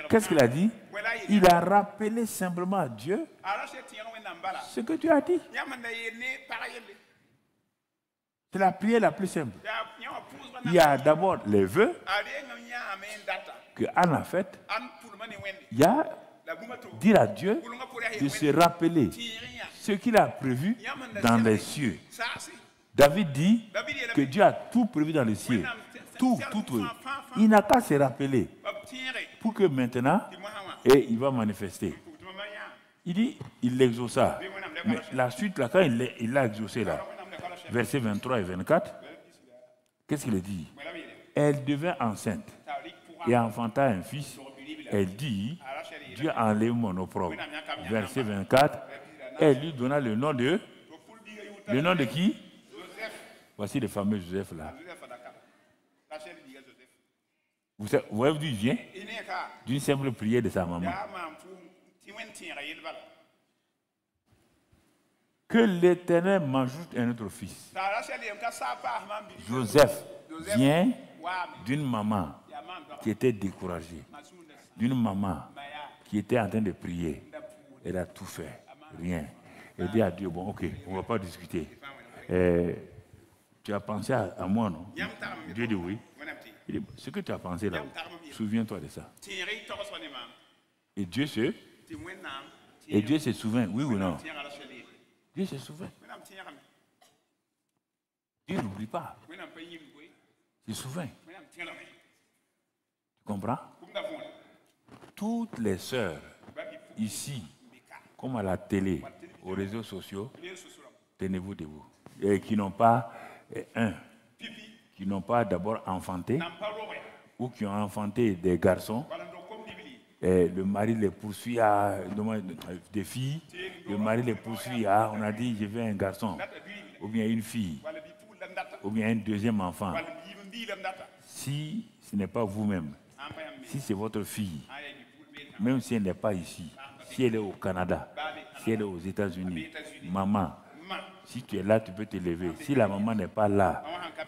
Qu'est-ce qu'il a dit? Il a rappelé simplement à Dieu ce que tu as dit. C'est la prière la plus simple. Il y a d'abord les vœux que Anne a fait. Il y a dire à Dieu de se rappeler ce qu'il a prévu dans les cieux. David dit que Dieu a tout prévu dans les cieux. Tout. Il n'a qu'à se rappeler pour que maintenant, et il va manifester. Il dit, il l'exauça. Mais la suite, là, quand il l'a exaucé, là, versets 23 et 24, qu'est-ce qu'il dit? Elle devint enceinte et enfanta un fils. Elle dit, Dieu a enlevé mon opprobre. Verset 24, elle lui donna le nom de... Le nom de qui? Voici le fameux Joseph là. Vous voyez d'où il vient? D'une simple prière de sa maman. Que l'Éternel m'ajoute un autre fils. Joseph vient d'une maman qui était découragée, d'une maman qui était en train de prier. Elle a tout fait, rien. Elle dit à Dieu, bon, ok, on ne va pas discuter. Tu as pensé à moi, non? Dieu dit oui. Il dit, ce que tu as pensé là, souviens-toi de ça. Et Dieu se souvient, oui ou non? Dieu se souvient. Dieu n'oublie pas. Il se souvient. Tu comprends? Toutes les sœurs ici, comme à la télé, aux réseaux sociaux, tenez-vous debout. Et qui n'ont pas qui n'ont pas d'abord enfanté, ou qui ont enfanté des garçons, et le mari les poursuit à des filles, le mari les poursuit à, on a dit, je veux un garçon, ou bien une fille, ou bien un deuxième enfant. Si ce n'est pas vous-même, si c'est votre fille, même si elle n'est pas ici, si elle est au Canada, si elle est aux États-Unis, maman, si tu es là, tu peux te lever. Si la maman n'est pas là,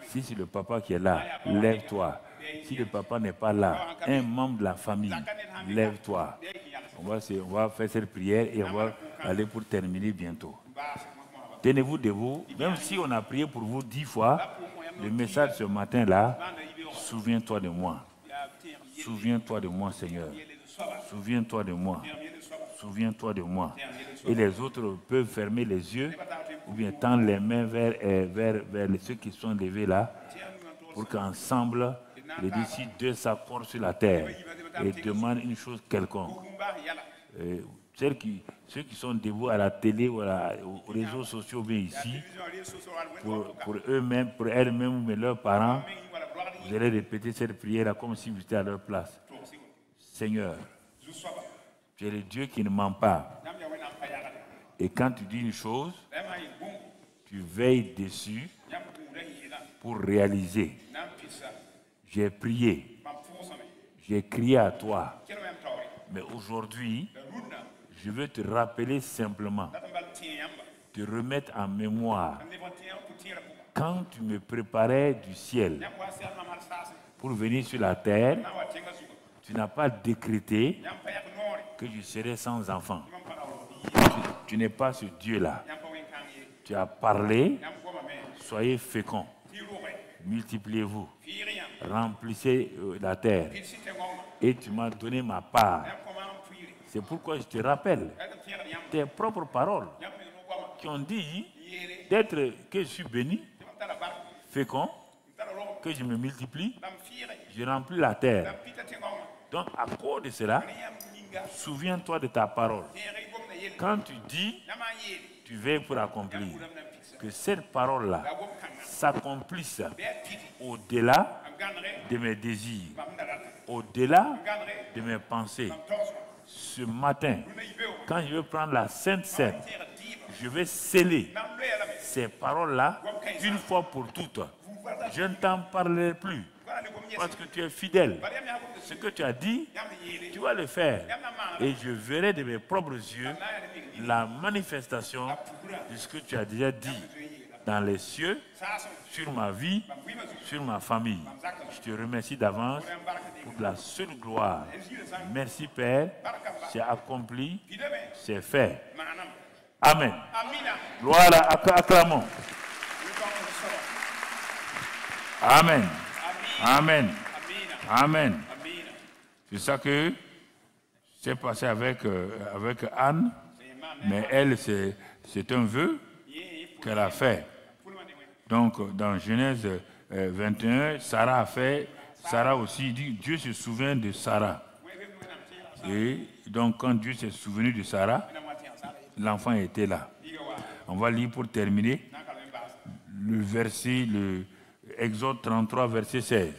si c'est le papa qui est là, lève-toi. Si le papa n'est pas là, un membre de la famille, lève-toi. On va faire cette prière et on va aller pour terminer bientôt. Tenez-vous debout. Même si on a prié pour vous 10 fois, le message ce matin-là, souviens-toi de moi. Souviens-toi de moi, Seigneur. Souviens-toi de moi. Souviens-toi de moi. Et les autres peuvent fermer les yeux ou bien tendre les mains vers ceux qui sont levés là pour qu'ensemble, les disciples deux s'accordent sur la terre et demandent une chose quelconque. Ceux qui sont debout à la télé ou aux réseaux sociaux bien ici, pour eux-mêmes, pour elles-mêmes ou leurs parents, vous allez répéter cette prière comme si vous étiez à leur place. Seigneur, tu es le Dieu qui ne ment pas. Et quand tu dis une chose, tu veilles dessus pour réaliser. J'ai prié, j'ai crié à toi. Mais aujourd'hui, je veux te rappeler simplement, te remettre en mémoire. Quand tu me préparais du ciel pour venir sur la terre, tu n'as pas décrété que je serais sans enfant. Tu n'es pas ce Dieu-là. Tu as parlé, soyez féconds, multipliez-vous, remplissez la terre. Et tu m'as donné ma part. C'est pourquoi je te rappelle tes propres paroles qui ont dit que je suis béni, fécond, que je me multiplie, je remplis la terre. Donc, à cause de cela, souviens-toi de ta parole. Quand tu dis, tu veilles pour accomplir. Que cette parole-là s'accomplisse au-delà de mes désirs, au-delà de mes pensées. Ce matin, quand je vais prendre la Sainte Seine, je vais sceller ces paroles-là une fois pour toutes. Je ne t'en parlerai plus parce que tu es fidèle. Ce que tu as dit, tu vas le faire. Et je verrai de mes propres yeux la manifestation de ce que tu as déjà dit dans les cieux, sur ma vie, sur ma famille. Je te remercie d'avance pour la seule gloire. Merci Père, c'est accompli, c'est fait. Amen. Gloire, acclamons. Amen. Amen. Amen. C'est ça que c'est passé avec Anne, mais elle, c'est un vœu qu'elle a fait. Donc, dans Genèse 21, Sarah aussi dit, Dieu se souvient de Sarah. Et donc, quand Dieu s'est souvenu de Sarah, l'enfant était là. On va lire pour terminer le Exode 33, verset 16.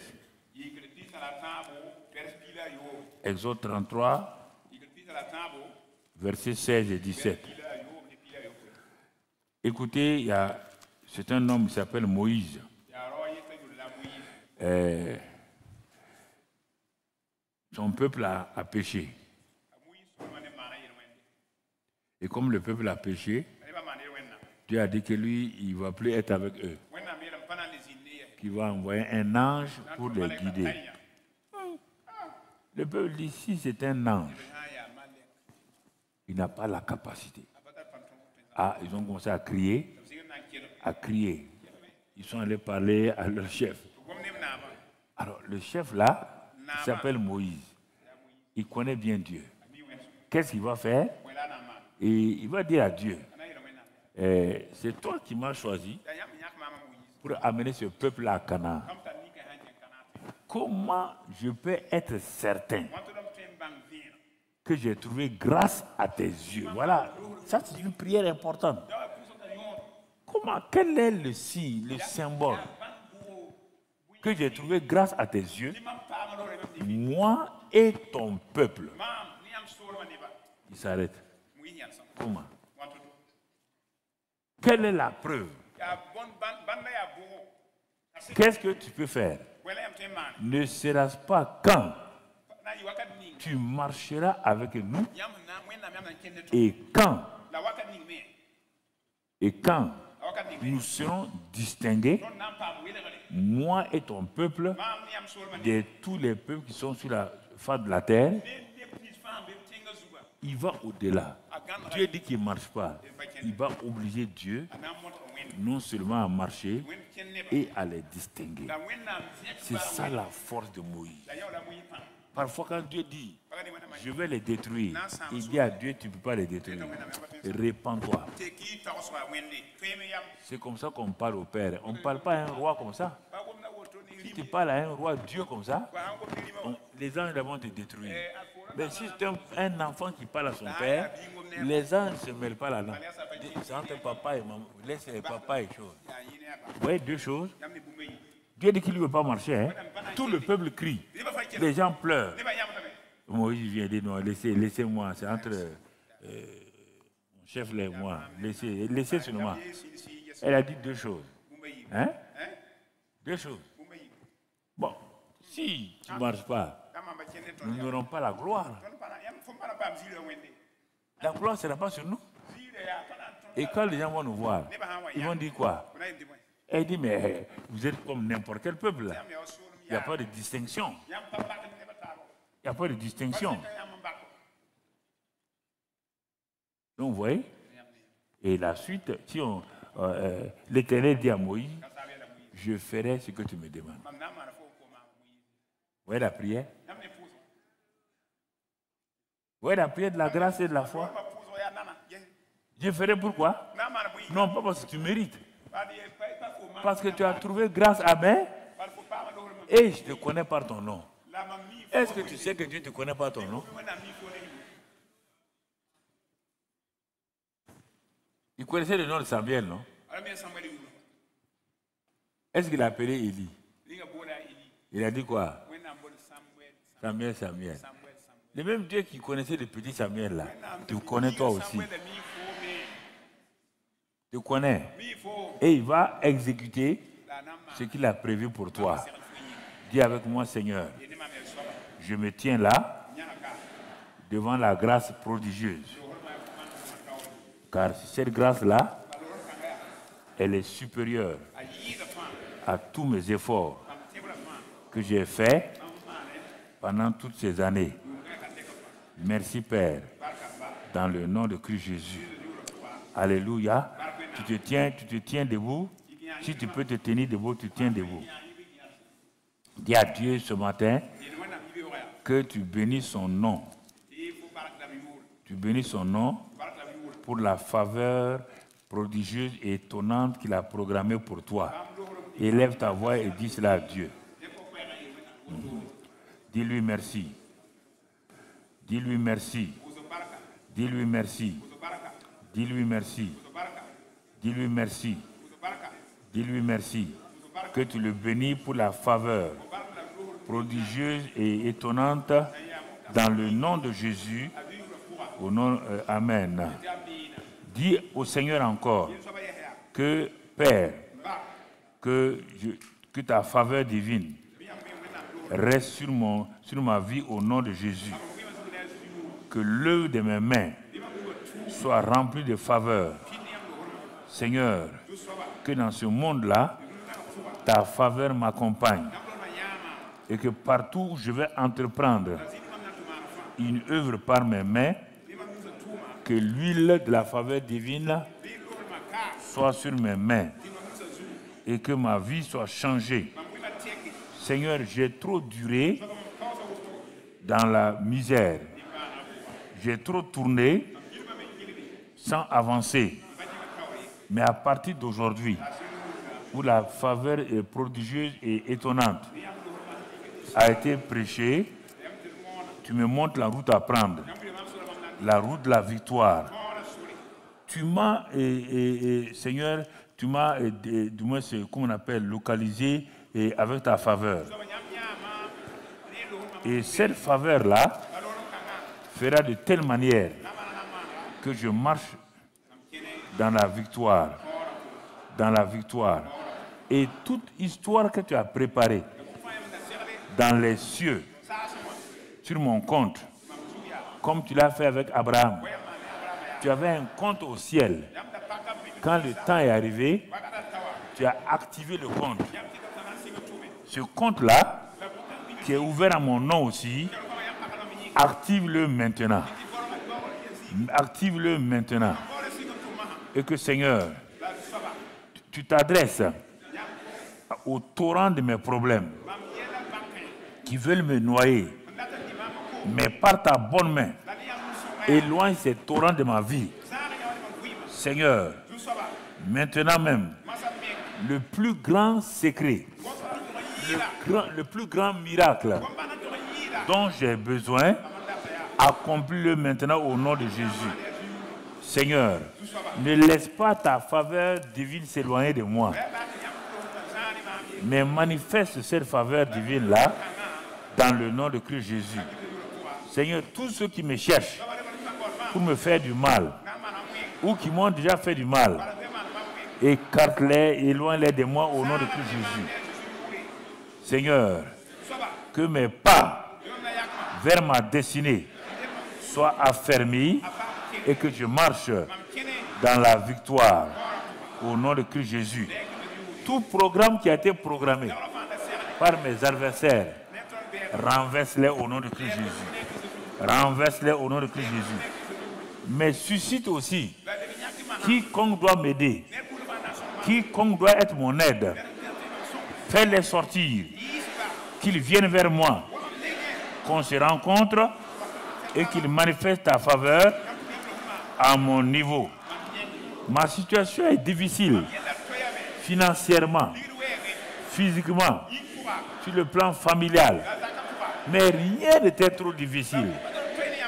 Exode 33, versets 16 et 17. Écoutez, c'est un homme qui s'appelle Moïse. Son peuple a péché. Et comme le peuple a péché, Dieu a dit que lui, il ne va plus être avec eux. Qu'il va envoyer un ange pour les guider. Le peuple dit, si c'est un ange, il n'a pas la capacité. Ah, ils ont commencé à crier. Ils sont allés parler à leur chef. Alors, le chef là, il s'appelle Moïse. Il connaît bien Dieu. Qu'est-ce qu'il va faire? Et il va dire à Dieu, c'est toi qui m'as choisi pour amener ce peuple à Canaan. Comment je peux être certain que j'ai trouvé grâce à tes yeux? Voilà, ça c'est une prière importante. Quel est le signe, le symbole que j'ai trouvé grâce à tes yeux, moi et ton peuple? Il s'arrête. Comment? Quelle est la preuve? Qu'est-ce que tu peux faire? Ne sera-ce pas quand tu marcheras avec nous et quand nous serons distingués, moi et ton peuple, de tous les peuples qui sont sur la face de la terre? Il va au-delà. Dieu dit qu'il ne marche pas. Il va obliger Dieu non seulement à marcher et à les distinguer. C'est ça la force de Moïse. Parfois quand Dieu dit, je vais les détruire, il dit à Dieu, tu ne peux pas les détruire. Répands-toi. C'est comme ça qu'on parle au Père. On ne parle pas à un roi comme ça. Si tu parles à un roi Dieu comme ça, les anges vont te détruire. Mais si c'est un enfant qui parle à son père, les anges ne se mêlent pas là-dedans. C'est entre papa et maman. Laisse papa et chose. Vous voyez deux choses. Dieu dit qu'il ne veut pas marcher. Hein? Tout le peuple crie. Les gens pleurent. Moïse vient dire non, laissez-moi. C'est entre mon chef et moi. Laissez seulement. Elle a dit deux choses. Hein? Deux choses. Bon, si tu ne marches pas, nous n'aurons pas la gloire. La gloire ne sera pas sur nous. Et quand les gens vont nous voir, ils vont dire quoi? Elle dit, mais vous êtes comme n'importe quel peuple. Là. Il n'y a pas de distinction. Il n'y a pas de distinction. Donc, vous voyez? Et la suite, si l'Éternel dit à Moïse, je ferai ce que tu me demandes. Vous voyez la prière? Vous voyez la prière de la grâce et de la foi? Je ferai pourquoi? Non, pas parce que tu mérites. Parce que tu as trouvé grâce à moi et je te connais par ton nom. Est-ce que tu sais que Dieu ne te connaît pas ton nom? Il connaissait le nom de Samuel, non? Est-ce qu'il a appelé Élie? Il a dit quoi? Samuel, Samuel. Le même Dieu qui connaissait le petit Samuel là, tu connais toi aussi. te connaît. Et il va exécuter ce qu'il a prévu pour toi. Dis avec moi, Seigneur, je me tiens là devant la grâce prodigieuse. Car cette grâce-là, elle est supérieure à tous mes efforts que j'ai faits pendant toutes ces années. Merci, Père, dans le nom de Christ Jésus. Alléluia. Tu te tiens debout. Si tu peux te tenir debout, tu tiens debout. Dis à Dieu ce matin que tu bénis son nom. Tu bénis son nom pour la faveur prodigieuse et étonnante qu'il a programmée pour toi. Élève ta voix et dis cela à Dieu. Dis-lui merci. Dis-lui merci. Dis-lui merci. Dis-lui merci. Dis-lui merci. Dis-lui merci. Que tu le bénis pour la faveur prodigieuse et étonnante dans le nom de Jésus. Au nom, Amen. Dis au Seigneur encore que, Père, que ta faveur divine reste sur ma vie au nom de Jésus. Que l'œuvre de mes mains soit remplie de faveur. Seigneur, que dans ce monde-là, ta faveur m'accompagne. Et que partout où je vais entreprendre une œuvre par mes mains, que l'huile de la faveur divine soit sur mes mains et que ma vie soit changée. Seigneur, j'ai trop duré dans la misère. J'ai trop tourné sans avancer. Mais à partir d'aujourd'hui, où la faveur est prodigieuse et étonnante a été prêchée, tu me montres la route à prendre, la route de la victoire. Tu m'as, Seigneur, tu m'as, du moins, c'est comme on appelle, localisé avec ta faveur. Et cette faveur-là fera de telle manière que je marche dans la victoire. Dans la victoire. Et toute histoire que tu as préparée dans les cieux, sur mon compte, comme tu l'as fait avec Abraham, tu avais un compte au ciel. Quand le temps est arrivé, tu as activé le compte. Ce compte-là, qui est ouvert à mon nom aussi, active-le maintenant. Active-le maintenant. Et que, Seigneur, tu t'adresses au torrent de mes problèmes qui veulent me noyer. Mais par ta bonne main, éloigne ces torrents de ma vie. Seigneur, maintenant même, le plus grand secret, le plus grand miracle dont j'ai besoin, accomplis-le maintenant au nom de Jésus. Seigneur, ne laisse pas ta faveur divine s'éloigner de moi, mais manifeste cette faveur divine-là dans le nom de Christ Jésus. Seigneur, tous ceux qui me cherchent pour me faire du mal, ou qui m'ont déjà fait du mal, écarte-les, éloigne-les de moi au nom de Christ Jésus. Seigneur, que mes pas vers ma destinée soient affermis et que je marche dans la victoire au nom de Christ Jésus. Tout programme qui a été programmé par mes adversaires, renverse-les au nom de Christ Jésus. Renverse-les au nom de Christ Jésus. Mais suscite aussi quiconque doit m'aider, quiconque doit être mon aide. Fais-les sortir, qu'ils viennent vers moi, qu'on se rencontre et qu'ils manifestent ta faveur à mon niveau. Ma situation est difficile, financièrement, physiquement, sur le plan familial. Mais rien n'était trop difficile.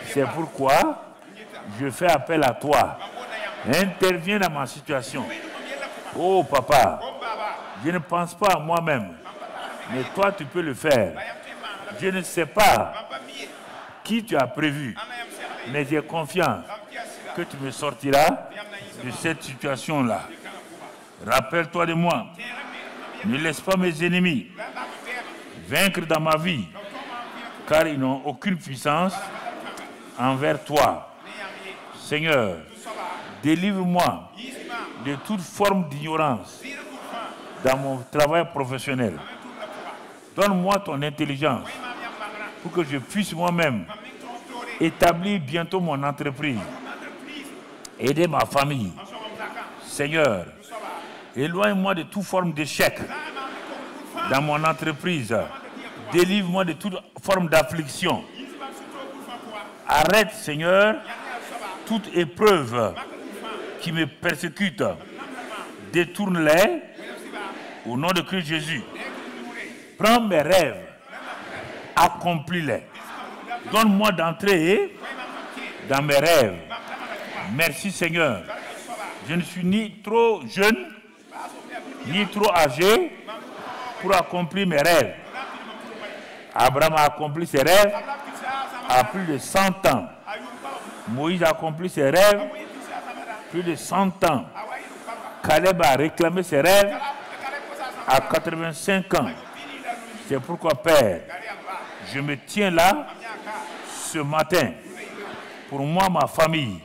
C'est pourquoi je fais appel à toi. Interviens dans ma situation. Oh papa, je ne pense pas à moi-même, mais toi tu peux le faire. Je ne sais pas qui tu as prévu, mais j'ai confiance que tu me sortiras de cette situation-là. Rappelle-toi de moi. Ne laisse pas mes ennemis vaincre dans ma vie, car ils n'ont aucune puissance envers toi. Seigneur, délivre-moi de toute forme d'ignorance dans mon travail professionnel. Donne-moi ton intelligence pour que je puisse moi-même établir bientôt mon entreprise, aider ma famille. Seigneur, éloigne-moi de toute forme d'échec dans mon entreprise. Délivre-moi de toute forme d'affliction. Arrête, Seigneur, toute épreuve qui me persécute. Détourne-les au nom de Christ Jésus. Prends mes rêves, accomplis-les. Donne-moi d'entrer dans mes rêves. Merci Seigneur. Je ne suis ni trop jeune, ni trop âgé pour accomplir mes rêves. Abraham a accompli ses rêves à plus de 100 ans. Moïse a accompli ses rêves plus de 100 ans. Caleb a réclamé ses rêves à 85 ans. C'est pourquoi, Père, je me tiens là ce matin pour moi, ma famille,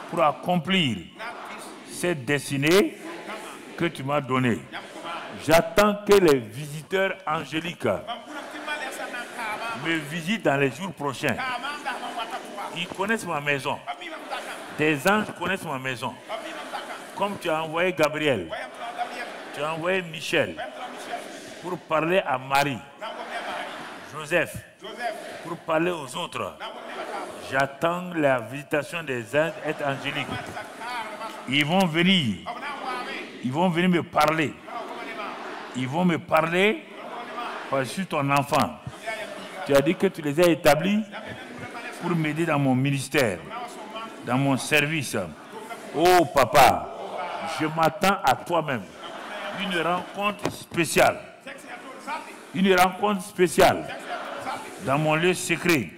pour accomplir cette destinée que tu m'as donnée. J'attends que les visiteurs angéliques me visitent dans les jours prochains. Ils connaissent ma maison. Des anges connaissent ma maison. Comme tu as envoyé Gabriel, tu as envoyé Michel pour parler à Marie, Joseph, pour parler aux autres. J'attends la visitation des anges angéliques. Ils vont venir me parler. Ils vont me parler parce que je suis ton enfant. Tu as dit que tu les as établis pour m'aider dans mon ministère, dans mon service. Oh papa, je m'attends à toi-même. Une rencontre spéciale. Une rencontre spéciale dans mon lieu secret.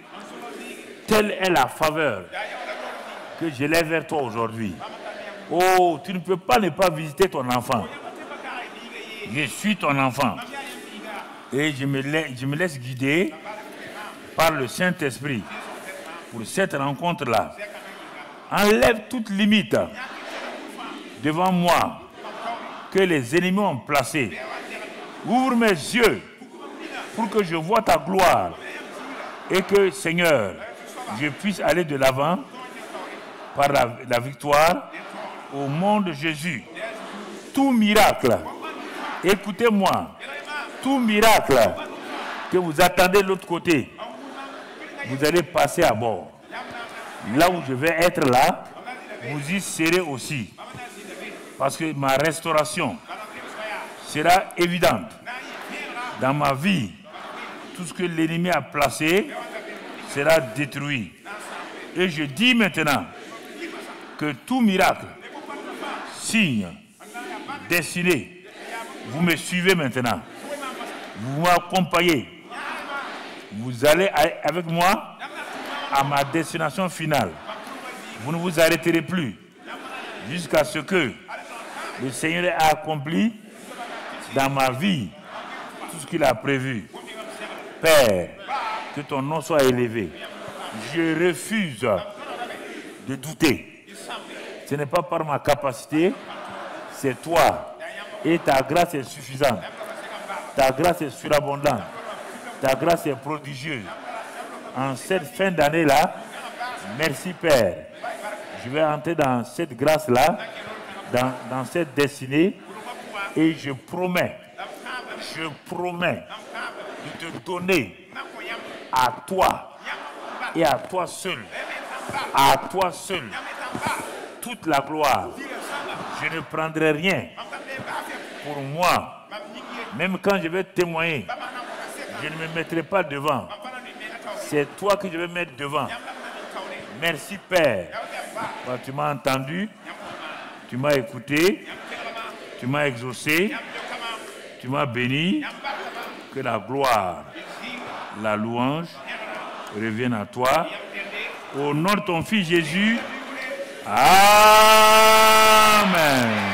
Telle est la faveur que je lève vers toi aujourd'hui. Oh, tu ne peux pas ne pas visiter ton enfant. Je suis ton enfant. Et je me laisse guider par le Saint-Esprit pour cette rencontre-là. Enlève toute limite devant moi que les ennemis ont placée. Ouvre mes yeux pour que je vois ta gloire et que, Seigneur, je puisse aller de l'avant par la victoire au nom de Jésus. Tout miracle, écoutez-moi, tout miracle que vous attendez de l'autre côté, vous allez passer à bord. Là où je vais être là, vous y serez aussi. Parce que ma restauration sera évidente. Dans ma vie, tout ce que l'ennemi a placé sera détruit. Et je dis maintenant que tout miracle, signe, destiné, vous me suivez maintenant. Vous m'accompagnez. Vous allez avec moi à ma destination finale. Vous ne vous arrêterez plus jusqu'à ce que le Seigneur ait accompli dans ma vie tout ce qu'il a prévu. Père, que ton nom soit élevé. Je refuse de douter. Ce n'est pas par ma capacité, c'est toi. Et ta grâce est suffisante. Ta grâce est surabondante. Ta grâce est prodigieuse. En cette fin d'année-là, merci Père. Je vais entrer dans cette grâce-là, dans cette destinée, et je promets de te donner à toi et à toi seul, toute la gloire. Je ne prendrai rien pour moi. Même quand je vais témoigner, je ne me mettrai pas devant. C'est toi que je vais mettre devant. Merci Père. Tu m'as entendu, tu m'as écouté, tu m'as exaucé, tu m'as béni. Que la gloire, la louange reviennent à toi. Au nom de ton Fils Jésus. Amen. Amen.